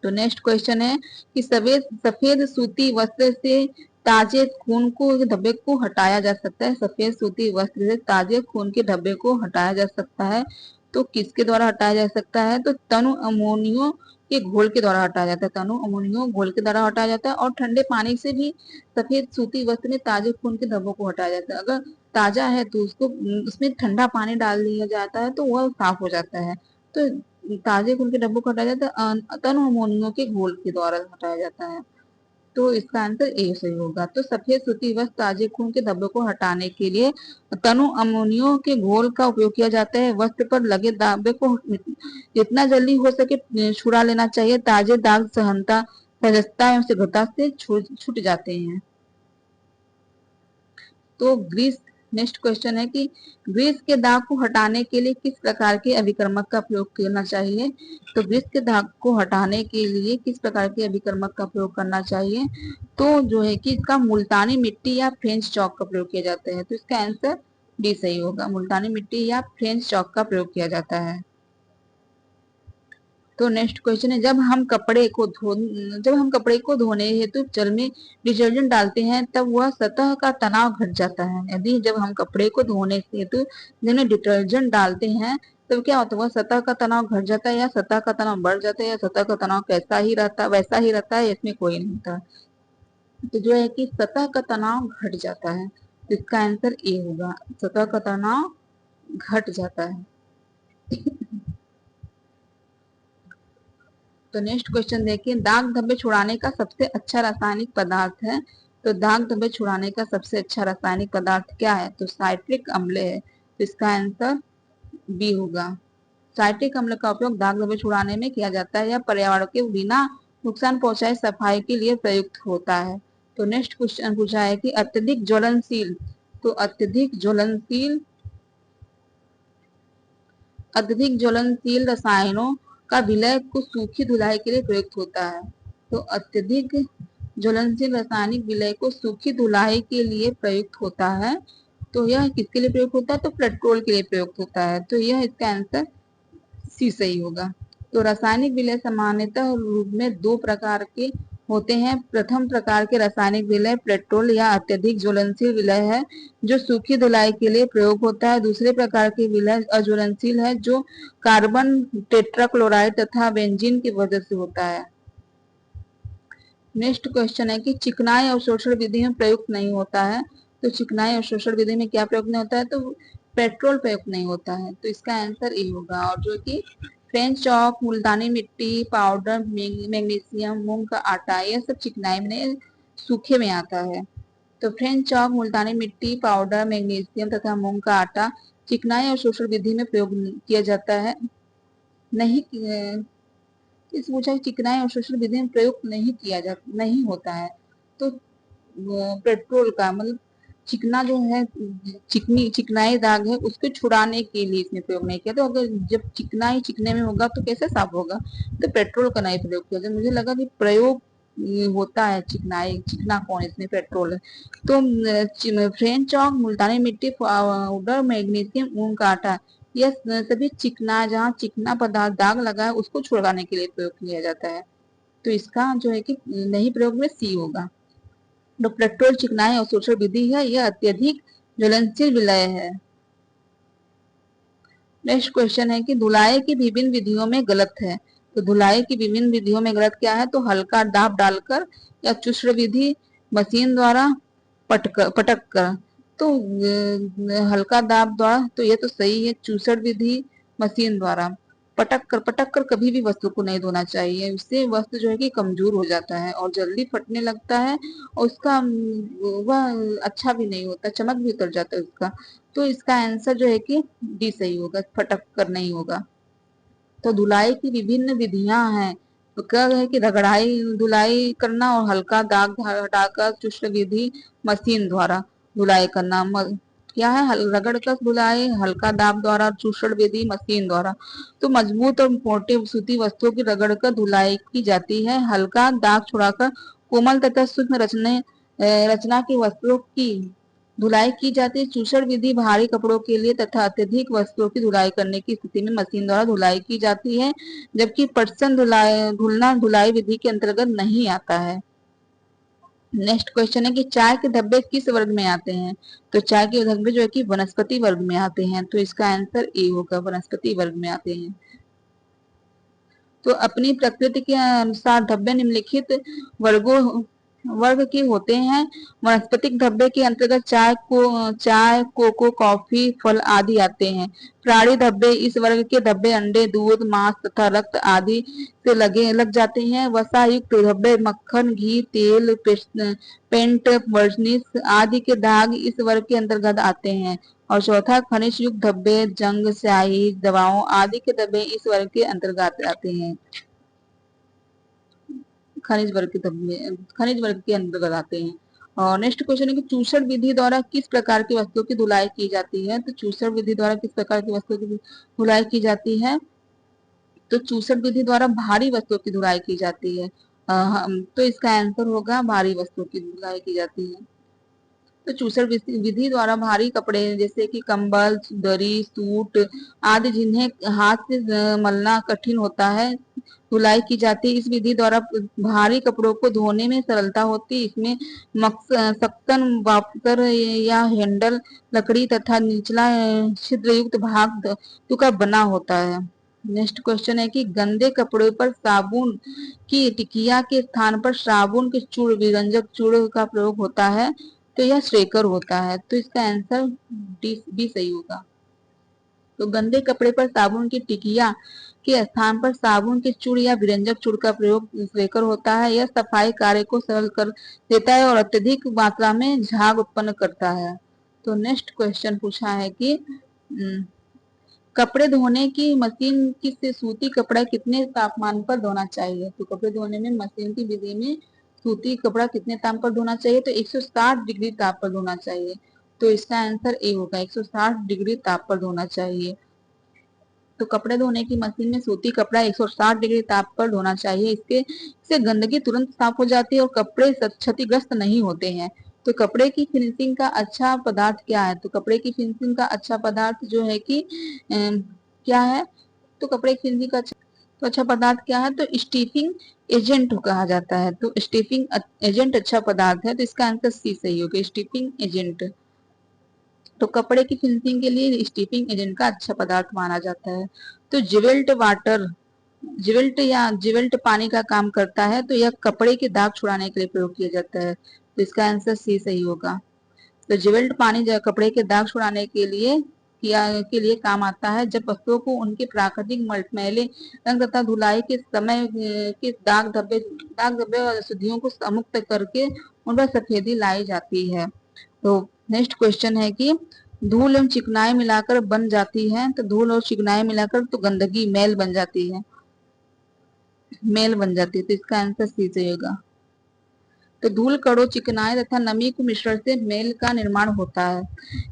तो नेक्स्ट क्वेश्चन है कि सफेद सूती वस्त्र से ताजे खून को धब्बे को हटाया जा सकता है। सफेद सूती वस्त्र से ताजे खून के धब्बे को हटाया जा सकता है। तो किसके द्वारा हटाया जा सकता है? तो तनु अमोनियो के घोल के द्वारा हटाया जाता है। तनु अमोनियो घोल के द्वारा हटाया जाता है। और ठंडे पानी से भी सफेद सूती वस्त्र में ताजे खून के धब्बों को हटाया जाता है। अगर ताजा है तो उसको उसमें ठंडा पानी डाल दिया जाता है तो वह साफ हो जाता है। तो ताजे खून के धब्बों को हटाया जाता है तनु अमोनियो के घोल के द्वारा हटाया जाता है। तो इसका आंसर ए सही होगा। तो सफेद सूती वस्त्र ताजे खून के धब्बों को हटाने के लिए तनु अमोनियो के घोल का उपयोग किया जाता है। वस्त्र पर लगे धब्बे को जितना जल्दी हो सके छुड़ा लेना चाहिए। ताजे दाग सहजता एवं शीघ्रता से छूट जाते हैं। तो ग्रीस, नेक्स्ट क्वेश्चन है कि ग्रीस के दाग को हटाने के लिए किस प्रकार के अभिकर्मक का प्रयोग करना चाहिए? तो ग्रीस के दाग को हटाने के लिए किस प्रकार के अभिकर्मक का प्रयोग करना चाहिए? तो जो है कि इसका मुल्तानी मिट्टी या फ्रेंच चॉक का प्रयोग किया जाता है। तो इसका आंसर डी सही होगा, मुल्तानी मिट्टी या फ्रेंच चॉक का प्रयोग किया जाता है। तो नेक्स्ट क्वेश्चन है, जब हम कपड़े को धोने हेतु जल में डिटर्जेंट डालते हैं तब वह सतह का तनाव घट जाता है। यदि जब हम कपड़े को धोने हेतु जल में डिटर्जेंट डालते हैं तब क्या होता है? वह सतह का तनाव घट जाता है या सतह का तनाव बढ़ जाता है या सतह का तनाव कैसा ही रहता वैसा ही रहता है, इसमें कोई नहीं था। तो जो है कि सतह का तनाव घट जाता है। इसका आंसर ए होगा, सतह का तनाव घट जाता है। तो नेक्स्ट क्वेश्चन देखिए, दाग धब्बे छुड़ाने का सबसे अच्छा रासायनिक पदार्थ है। तो दाग धब्बे छुड़ाने का सबसे अच्छा रासायनिक पदार्थ क्या है? तो साइट्रिक अम्ल है। तो इसका आंसर बी होगा। साइट्रिक अम्ल का उपयोग दाग धब्बे छुड़ाने में किया जाता है। यह पर्यावरण के बिना नुकसान पहुंचाए सफाई के लिए प्रयुक्त होता है। तो नेक्स्ट क्वेश्चन पूछा है कि अत्यधिक ज्वलनशील, तो अत्यधिक ज्वलनशील रसायनों का विलय को सूखी धुलाई के लिए प्रयुक्त होता है। तो अत्यधिक ज्वलनशील रासायनिक विलय को सूखी धुलाई के लिए प्रयुक्त होता है। तो यह किसके लिए प्रयुक्त होता है? तो पेट्रोल के लिए प्रयुक्त होता है। तो यह इसका आंसर सी सही होगा। तो रासायनिक विलय सामान्यतः रूप में दो प्रकार के होते हैं। प्रथम प्रकार के रासायनिक विलय पेट्रोल या अत्यधिक ज्वलनशील विलय है जो सूखी धुलाई के लिए प्रयोग होता है। दूसरे प्रकार के विलय अज्वलनशील है जो कार्बन टेट्राक्लोराइड तथा बेंजीन की वजह से होता है। नेक्स्ट क्वेश्चन है कि चिकनाई अवशोषण विधि में प्रयुक्त नहीं होता है। तो चिकनाई अवशोषण विधि में क्या प्रयुक्त नहीं होता है? तो पेट्रोल प्रयुक्त नहीं होता है। तो इसका आंसर ए होगा। और जो कि फ्रेंच चॉक, मुल्तानी मिट्टी पाउडर, मैग्नीशियम, मूंग का आटा, यह सब चिकनाई में सूखे में आता है। तो फ्रेंच चॉक, मुल्तानी मिट्टी पाउडर, मैग्नीशियम तथा मूंग का आटा चिकनाई अवशोषण विधि में प्रयोग किया जाता है। नहीं इस पूछा चिकनाई अवशोषण विधि में प्रयुक्त नहीं होता है। तो पेट्रोल का मतलब चिकना जो है, चिकनाई दाग है उसको छुड़ाने के लिए इसमें प्रयोग नहीं किया। तो अगर जब चिकना ही चिकने में होगा तो कैसे साफ होगा? तो पेट्रोल का नहीं प्रयोग किया जाए। मुझे लगा कि प्रयोग होता है चिकना कौन, इसमें पेट्रोल है। तो फ्रेंच चॉक, मुल्तानी मिट्टी पाउडर, मैग्नीशियम, मूंग का आटा, यह सभी चिकना, जहाँ चिकना पदार्थ दाग लगा है उसको छुड़वाने के लिए प्रयोग किया जाता है। तो इसका जो है कि नहीं प्रयोग में सी होगा। तो पेट्रोल चिकनाई अवशोषण विधि है, यह अत्यधिक ज्वलनशील विलय है। नेक्स्ट क्वेश्चन है कि धुलाई की विभिन्न विधियों में गलत है। तो धुलाई की विभिन्न विधियों में गलत क्या है? तो हल्का दाब डालकर या चुष्ण विधि, मशीन द्वारा पटक कर। तो हल्का दाब द्वारा, तो ये तो सही है। चूसड़ विधि, मशीन द्वारा पटक कर कभी भी वस्तु को नहीं धोना चाहिए। इससे वस्तु जो है कि कमजोर हो जाता है और जल्दी फटने लगता है और उसका वह अच्छा भी नहीं होता, चमक भी उतर जाता है उसका। तो इसका आंसर जो है कि डी सही होगा, फटक कर नहीं होगा। तो धुलाई की विभिन्न विधियां हैं। तो क्या है कि रगड़ाई धुलाई करना और हल्का दाग हटाकर चुष्ट विधि, मशीन द्वारा धुलाई करना। क्या है? रगड़ कर धुलाई, हल्का दाब द्वारा, चूषण विधि, मशीन द्वारा। तो मजबूत और मोटे सूती वस्तुओं की रगड़ कर धुलाई की जाती है। हल्का दाग छुड़ाकर कोमल तथा सूक्ष्म रचना की वस्तुओं की धुलाई की जाती है। चूषण विधि भारी कपड़ों के लिए तथा अत्यधिक वस्तुओं की धुलाई करने की स्थिति में मशीन द्वारा धुलाई की जाती है। जबकि पटसन धुलना धुलाई विधि के अंतर्गत नहीं आता है। नेक्स्ट क्वेश्चन है कि चाय के धब्बे किस वर्ग में आते हैं? तो चाय के धब्बे जो है कि वनस्पति वर्ग में आते हैं। तो इसका आंसर ए होगा, वनस्पति वर्ग में आते हैं। तो अपनी प्रकृति के अनुसार धब्बे निम्नलिखित वर्ग के होते हैं। वनस्पतिक धब्बे के अंतर्गत चाय, कोको, कॉफी, फल आदि आते हैं। प्राणी धब्बे, इस वर्ग के धब्बे अंडे, दूध, मांस तथा रक्त आदि से लग जाते हैं। वसा युक्त धब्बे मक्खन, घी, तेल, पेंट, वर्निश आदि के दाग इस वर्ग के अंतर्गत आते हैं। और चौथा, खनिज युक्त धब्बे, जंग, स्याही, दवाओं आदि के धब्बे इस वर्ग के अंतर्गत आते हैं। खनिज वर्ग के अंतर्गत आते हैं। और नेक्स्ट क्वेश्चन है कि चूषण विधि द्वारा किस प्रकार की वस्तुओं की धुलाई की जाती है? तो चूषण विधि द्वारा किस प्रकार की वस्तुओं की धुलाई की जाती है? तो चूषण विधि द्वारा भारी वस्तुओं की धुलाई की जाती है। तो इसका आंसर होगा भारी वस्तुओं की धुलाई की जाती है। तो चूसर विधि द्वारा भारी कपड़े जैसे कि कंबल, दरी, सूट आदि जिन्हें हाथ से मलना कठिन होता है, धुलाई की जाती है। इस विधि द्वारा भारी कपड़ों को धोने में सरलता होती है। इसमें सक्शन वापर या हैंडल लकड़ी तथा निचला छिद्र युक्त भाग धातु का बना होता है। नेक्स्ट क्वेश्चन है कि गंदे कपड़े पर साबुन की टिकिया के स्थान पर साबुन के चूर्ण, विरंजक चूर्ण का प्रयोग होता है। तो यह श्रेकर होता है। तो इसका आंसर बी सही होगा। तो गंदे कपड़े पर साबुन की टिकिया के स्थान पर साबुन के चूड़ या विरंजक चूड़ का प्रयोग श्रेकर होता है। यह सफाई कार्य को सरल कर देता है और अत्यधिक मात्रा में झाग उत्पन्न करता है। तो नेक्स्ट क्वेश्चन पूछा है कि कपड़े धोने की मशीन की से सूती कपड़ा कितने तापमान पर धोना चाहिए। तो कपड़े धोने में मशीन की विधि में सूती कपड़ा कितने ताप पर धोना चाहिए। तो 160 डिग्री ताप पर धोना चाहिए। तो इसका आंसर ए होगा, 160 डिग्री ताप पर धोना चाहिए। तो कपड़े धोने की मशीन में सूती कपड़ा 160 डिग्री ताप पर धोना चाहिए। इससे गंदगी तुरंत साफ हो जाती है और कपड़े क्षतिग्रस्त नहीं होते हैं। तो कपड़े की फिनिशिंग का अच्छा पदार्थ क्या है। तो कपड़े की फिनिशिंग का अच्छा पदार्थ जो है कि क्या है। तो कपड़े की फिनिशिंग का अच्छा पदार्थ क्या है। तो स्टीफिंग एजेंट कहा जाता है। तो स्टीफिंग एजेंट अच्छा पदार्थ है। तो इसका आंसर सी सही होगा, स्टीफिंग एजेंट। तो कपड़े की फिनिशिंग के लिए स्टीफिंग एजेंट का अच्छा पदार्थ माना जाता है। तो जिवेल्ट पानी का काम करता है। तो यह कपड़े के दाग छुड़ाने के लिए प्रयोग किया जाता है। तो इसका आंसर सी सही होगा। तो जिवेल्ट पानी कपड़े के दाग छुड़ाने के लिए काम आता है। जब वस्तुओं को उनके प्राकृतिक मैले रंग तथा धुलाई के समय के दाग धब्बे और अशुद्धियों को मुक्त करके उन पर सफेदी लाई जाती है। तो नेक्स्ट क्वेश्चन है कि धूल एवं चिकनाई मिलाकर बन जाती है। तो धूल और चिकनाई मिलाकर तो गंदगी मैल बन जाती है। तो इसका आंसर सी सही होगा। तो धूल कणों, चिकनाई तथा नमी के मिश्रण से मेल का निर्माण होता है।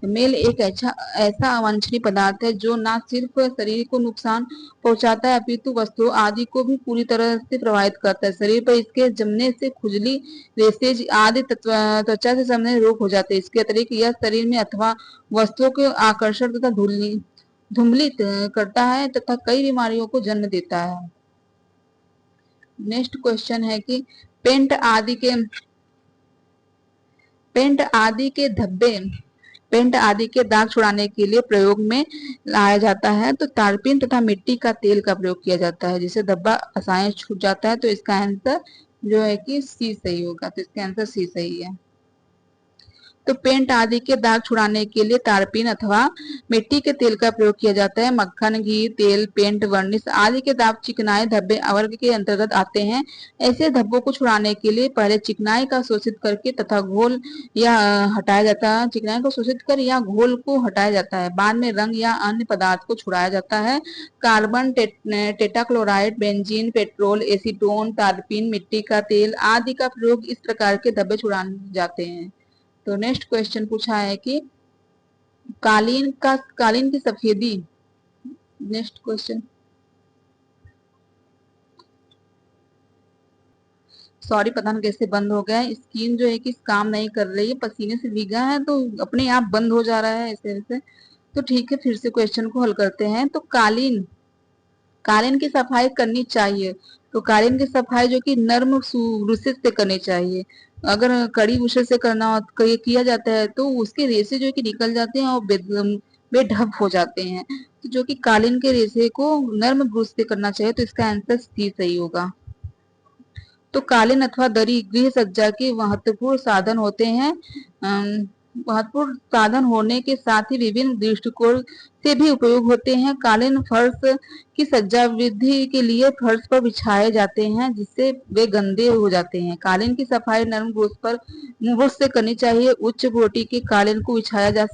मेल एक ऐसा अवांछनीय पदार्थ है जो न सिर्फ शरीर को नुकसान पहुंचाता है अपितु वस्तुओं आदि को भी पूरी तरह से प्रभावित करता है। शरीर पर इसके जमने से खुजली, रेशेज आदि त्वचा से संबंधित रोग हो जाते हैं। इसके अतिरिक्त यह शरीर में अथवा वस्तुओं के आकर्षण तथा धुंधलित करता है तथा कई बीमारियों को जन्म देता है। नेक्स्ट क्वेश्चन है कि पेंट आदि के दाग छुड़ाने के लिए प्रयोग में लाया जाता है। तो तारपीन तथा मिट्टी का तेल का प्रयोग किया जाता है जिससे धब्बा आसानी छूट जाता है। तो इसका आंसर जो है कि सी सही होगा। तो इसका आंसर सी सही है। तो पेंट आदि के दाग छुड़ाने के लिए तारपीन अथवा मिट्टी के तेल का प्रयोग किया जाता है। मक्खन, घी, तेल, पेंट, वर्निश आदि के दाग चिकनाई धब्बे वर्ग के अंतर्गत आते हैं। ऐसे धब्बों को छुड़ाने के लिए पहले चिकनाई का शोषित करके तथा घोल या हटाया जाता है। चिकनाई को शोषित कर या घोल को हटाया जाता है। बाद में रंग या अन्य पदार्थ को छुड़ाया जाता है। Carbon, tetrachloride, benzene, petrol, acetone, तारपीन, मिट्टी का तेल आदि का प्रयोग इस प्रकार के धब्बे छुड़ाने जाते हैं। तो नेक्स्ट क्वेश्चन पूछा है कि कालीन की सफेदी। नेक्स्ट क्वेश्चन, सॉरी पता नहीं कैसे बंद हो गया है। स्क्रीन जो है कि काम नहीं कर रही है, पसीने से भीगा है तो अपने आप बंद हो जा रहा है ऐसे वैसे। तो ठीक है, फिर से क्वेश्चन को हल करते हैं। तो कालीन की सफाई करनी चाहिए। तो कालीन की सफाई जो कि नर्म ब्रश से करनी चाहिए। अगर कड़ी ब्रश से किया जाता है तो उसके रेशे जो कि निकल जाते हैं और बेढप हो जाते हैं। तो जो कि कालीन के रेशे को नर्म ब्रश से करना चाहिए। तो इसका आंसर सी सही होगा। तो कालीन अथवा दरी गृह सज्जा के महत्वपूर्ण साधन होते हैं। महत्वपूर्ण साधन होने के साथ ही विभिन्न दृष्टिकोण से भी उपयोग होते हैं। कालीन फर्श की सज्जा वृद्धि के लिए फर्श पर बिछाए जाते हैं जिससे वे गंदे हो जाते हैं। कालीन की सफाई नरम ब्रश से करनी चाहिए। उच्च कोटि के कालीन को बिछाया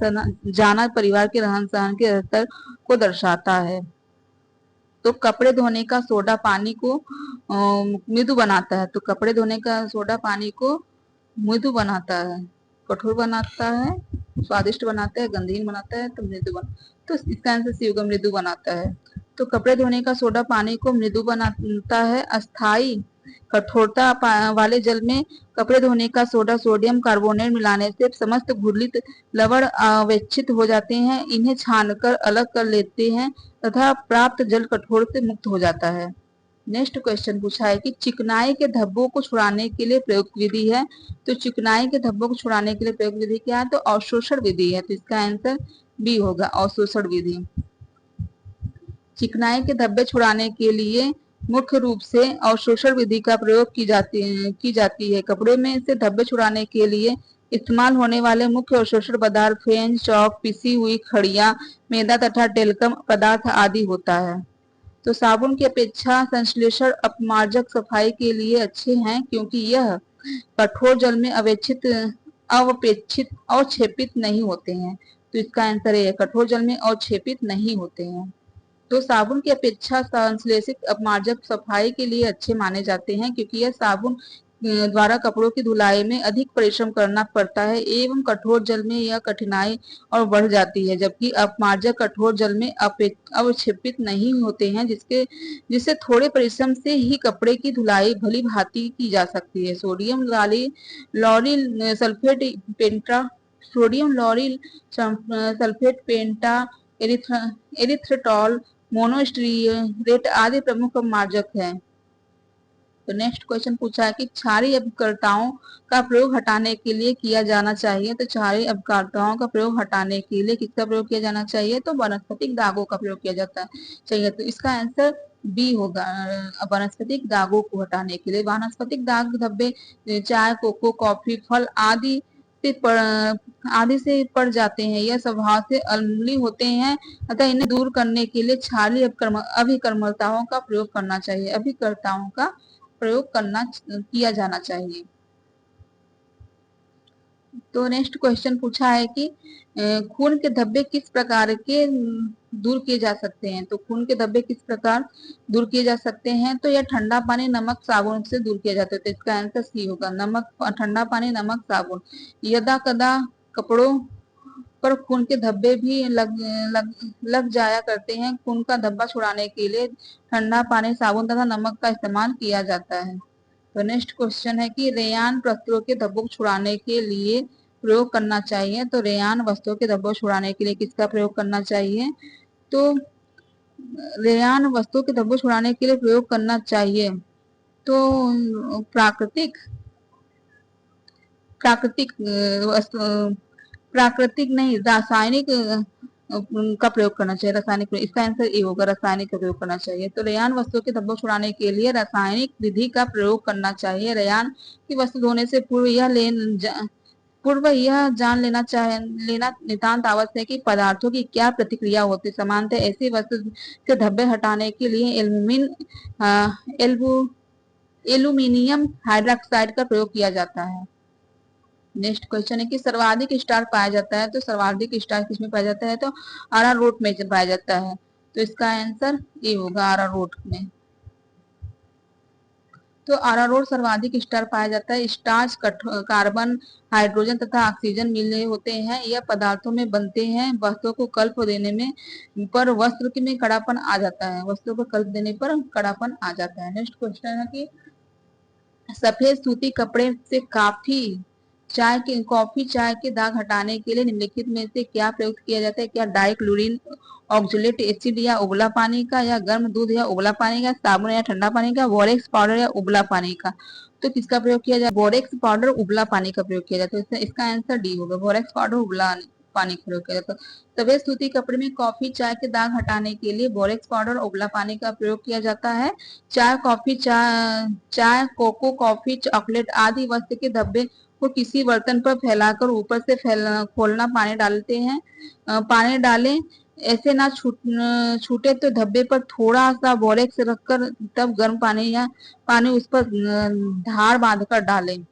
जाना परिवार के रहन सहन के स्तर को दर्शाता है। तो कपड़े धोने का सोडा पानी को मृदु बनाता है। तो कपड़े धोने का सोडा पानी को मृदु बनाता है, कठोर बनाता है, स्वादिष्ट बनाता है, गंधहीन बनाता है, तो इसका आंसर सी होगा, मृदु बनाता है। तो कपड़े धोने का सोडा पानी को मृदु बनाता है। अस्थाई कठोरता वाले जल में कपड़े धोने का सोडा सोडियम कार्बोनेट मिलाने से समस्त घुलित लवण अवक्षित हो जाते हैं। इन्हें छानकर अलग कर लेते हैं तथा प्राप्त जल कठोर से मुक्त हो जाता है। नेक्स्ट क्वेश्चन पूछा है कि चिकनाई के धब्बों को छुड़ाने के लिए प्रयुक्त विधि है। तो चिकनाई के धब्बों को छुड़ाने के लिए प्रयुक्त विधि क्या है। तो अवशोषण विधि है। तो इसका आंसर बी होगा, अवशोषण विधि। चिकनाई के धब्बे छुड़ाने के लिए मुख्य रूप से अवशोषण विधि का प्रयोग की जाती है। कपड़े में से धब्बे छुड़ाने के लिए इस्तेमाल होने वाले मुख्य अवशोषण पदार्थ फेन, चौक, पिसी हुई खड़िया, मैदा तथा टेलकम पदार्थ आदि होता है। तो साबुन की अपेक्षा संश्लेषण अपमार्जक सफाई के लिए अच्छे हैं, क्योंकि यह कठोर जल में अवपेक्षित और क्षेपित नहीं होते हैं। तो इसका आंसर है कठोर जल में अवक्षेपित नहीं होते हैं। तो साबुन की अपेक्षा संश्लेषित अपमार्जक सफाई के लिए अच्छे माने जाते हैं, क्योंकि यह साबुन द्वारा कपड़ों की धुलाई में अधिक परिश्रम करना पड़ता है एवं कठोर जल में यह कठिनाई और बढ़ जाती है, जबकि अपमार्जक कठोर जल में अवक्षेपित नहीं होते हैं, जिससे थोड़े परिश्रम से ही कपड़े की धुलाई भली भांति की जा सकती है। सोडियम लॉरिल सल्फेट पेंटा एरिथ्रेटॉल मोनोस्टीरेट आदि प्रमुख अपमार्जक हैं। तो नेक्स्ट क्वेश्चन पूछा है कि क्षारीय अपकर्ताओं का प्रयोग हटाने के लिए किया जाना चाहिए। तो क्षारीय अपकर्ताओं का प्रयोग हटाने के लिए किसका प्रयोग किया जाना चाहिए? तो वनस्पतिक दागों का प्रयोग किया जाता है चाहिए। तो इसका आंसर बी होगा, वनस्पतिक दागों को हटाने के लिए। वनस्पतिक दाग धब्बे चाय, कोको, कॉफी, फल आदि से पड़ जाते हैं। यह स्वभाव से अम्लीय होते हैं, अतः इन्हें दूर करने के लिए क्षारीय अभिकर्मताओं का प्रयोग करना चाहिए। अभिकर्ताओं का प्रयोग किया जाना चाहिए। तो नेक्स्ट क्वेश्चन पूछा है कि खून के धब्बे किस प्रकार के दूर किए जा सकते हैं? तो खून के धब्बे किस प्रकार दूर किए जा सकते हैं? तो यह ठंडा पानी, नमक, साबुन से दूर किया जाता है। तो इसका आंसर सी होगा, नमक, ठंडा पानी, नमक, साबुन। यदा कदा कपड़ों पर खून के धब्बे भी लग जाया करते हैं। खून का धब्बा छुड़ाने के लिए ठंडा पानी, साबुन तथा नमक का इस्तेमाल किया जाता है। तो नेक्स्ट क्वेश्चन है कि रेयान वस्त्रों के धब्बों को छुड़ाने के लिए प्रयोग करना चाहिए। तो रेयान वस्त्रों के धब्बों छुड़ाने के लिए किसका प्रयोग करना चाहिए? तो रेयान वस्तुओं के धब्बों छुड़ाने के लिए प्रयोग करना चाहिए तो प्राकृतिक नहीं, रासायनिक का प्रयोग करना चाहिए। रासायनिक, इसका आंसर ए होगा, रासायनिक का प्रयोग करना चाहिए। तो रेयान वस्तुओं के धब्बों छुड़ाने के लिए रासायनिक विधि का प्रयोग करना चाहिए। रेयान की वस्तु धोने से पूर्व यह जान लेना नितांत आवश्यक है कि पदार्थों की क्या प्रतिक्रिया होती है। सामान्यतः ऐसी वस्तु से धब्बे हटाने के लिए एल्यूमिनियम हाइड्रोक्साइड का प्रयोग किया जाता है। नेक्स्ट क्वेश्चन है कि सर्वाधिक स्टार पाया जाता है। तो सर्वाधिक स्टार किसमें पाया जाता है? तो अरारोट में पाया जाता है। तो इसका आंसर ए होगा, अरारोट में। तो अरारोट सर्वाधिक स्टार पाया जाता है। स्टार्च कार्बन, हाइड्रोजन तथा ऑक्सीजन मिले होते हैं। यह पदार्थों में बनते हैं। वस्त्रों को कल्प देने पर वस्त्र में कड़ापन आ जाता है। वस्त्रों को कल्प देने पर कड़ापन आ जाता है। नेक्स्ट क्वेश्चन है कि सफेद सूती कपड़े से कॉफी चाय के दाग हटाने के लिए निम्नलिखित में से क्या प्रयुक्त किया जाता है? क्या डाइक्लोरिन ऑक्जेलेट एसिड या उबला पानी का, या गर्म दूध या उबला पानी का, साबुन या ठंडा पानी का, बोरेक्स पाउडर या उबला पानी का? तो किसका प्रयोग किया जाए? बोरेक्स पाउडर उबला पानी का प्रयोग किया जाता है। इसका आंसर डी होगा, बोरेक्स पाउडर उबला पानी का प्रयोग किया जाता है। सफेद सूती कपड़े में कॉफी चाय के दाग हटाने के लिए बोरेक्स पाउडर उबला पानी का प्रयोग किया जाता है। चाय, कोको, कॉफी, चॉकलेट आदि वस्तु के धब्बे को किसी बर्तन पर फैलाकर ऊपर से खोलना, पानी डालते हैं। पानी डालें, ऐसे ना छूटे तो धब्बे पर थोड़ा सा बोरेक्स रखकर तब गर्म पानी उस पर धार बांधकर डालें।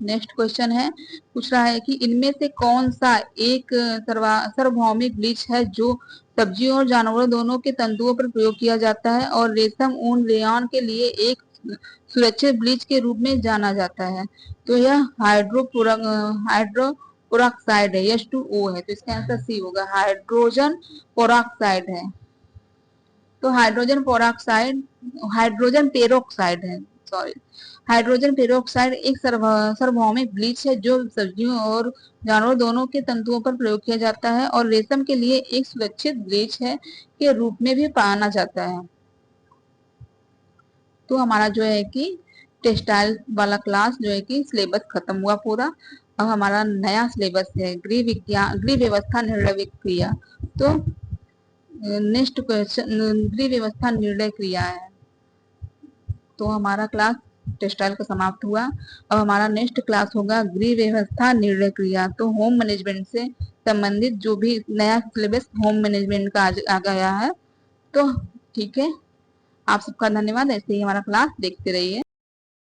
नेक्स्ट क्वेश्चन है, पूछ रहा है कि इनमें से कौन सा एक सार्वभौमिक ब्लीच है जो सब्जियों और जानवरों दोनों के तंतुओं पर प्रयोग किया जाता है और रेशम, ऊन, रेयॉन के लिए एक सुरक्षित ब्लीच के रूप में जाना जाता है? तो यह हाइड्रोपोरॉक्साइड है, H2O है। तो इसका आंसर सी होगा, हाइड्रोजन पोरॉक्साइड है। तो हाइड्रोजन पेरोक्साइड है, सॉरी, हाइड्रोजन पेरोक्साइड एक सार्वभौमिक ब्लीच है जो सब्जियों और जानवरों दोनों के तंतुओं पर प्रयोग किया जाता है और रेशम के लिए एक सुरक्षित ब्लीच है के रूप में भी पाना जाता है। तो हमारा जो है कि टेक्सटाइल वाला क्लास जो है कि सिलेबस खत्म हुआ पूरा। अब हमारा नया सिलेबस है गृह व्यवस्था निर्णय क्रिया। तो नेक्स्ट क्वेश्चन गृह व्यवस्था निर्णय क्रिया है। तो हमारा क्लास टेक्सटाइल का समाप्त हुआ। अब हमारा नेक्स्ट क्लास होगा गृह व्यवस्था निर्णय क्रिया। तो होम मैनेजमेंट से संबंधित जो भी नया सिलेबस होम मैनेजमेंट का आ गया है। तो ठीक है, आप सबका धन्यवाद। ऐसे ही हमारा क्लास देखते रहिए।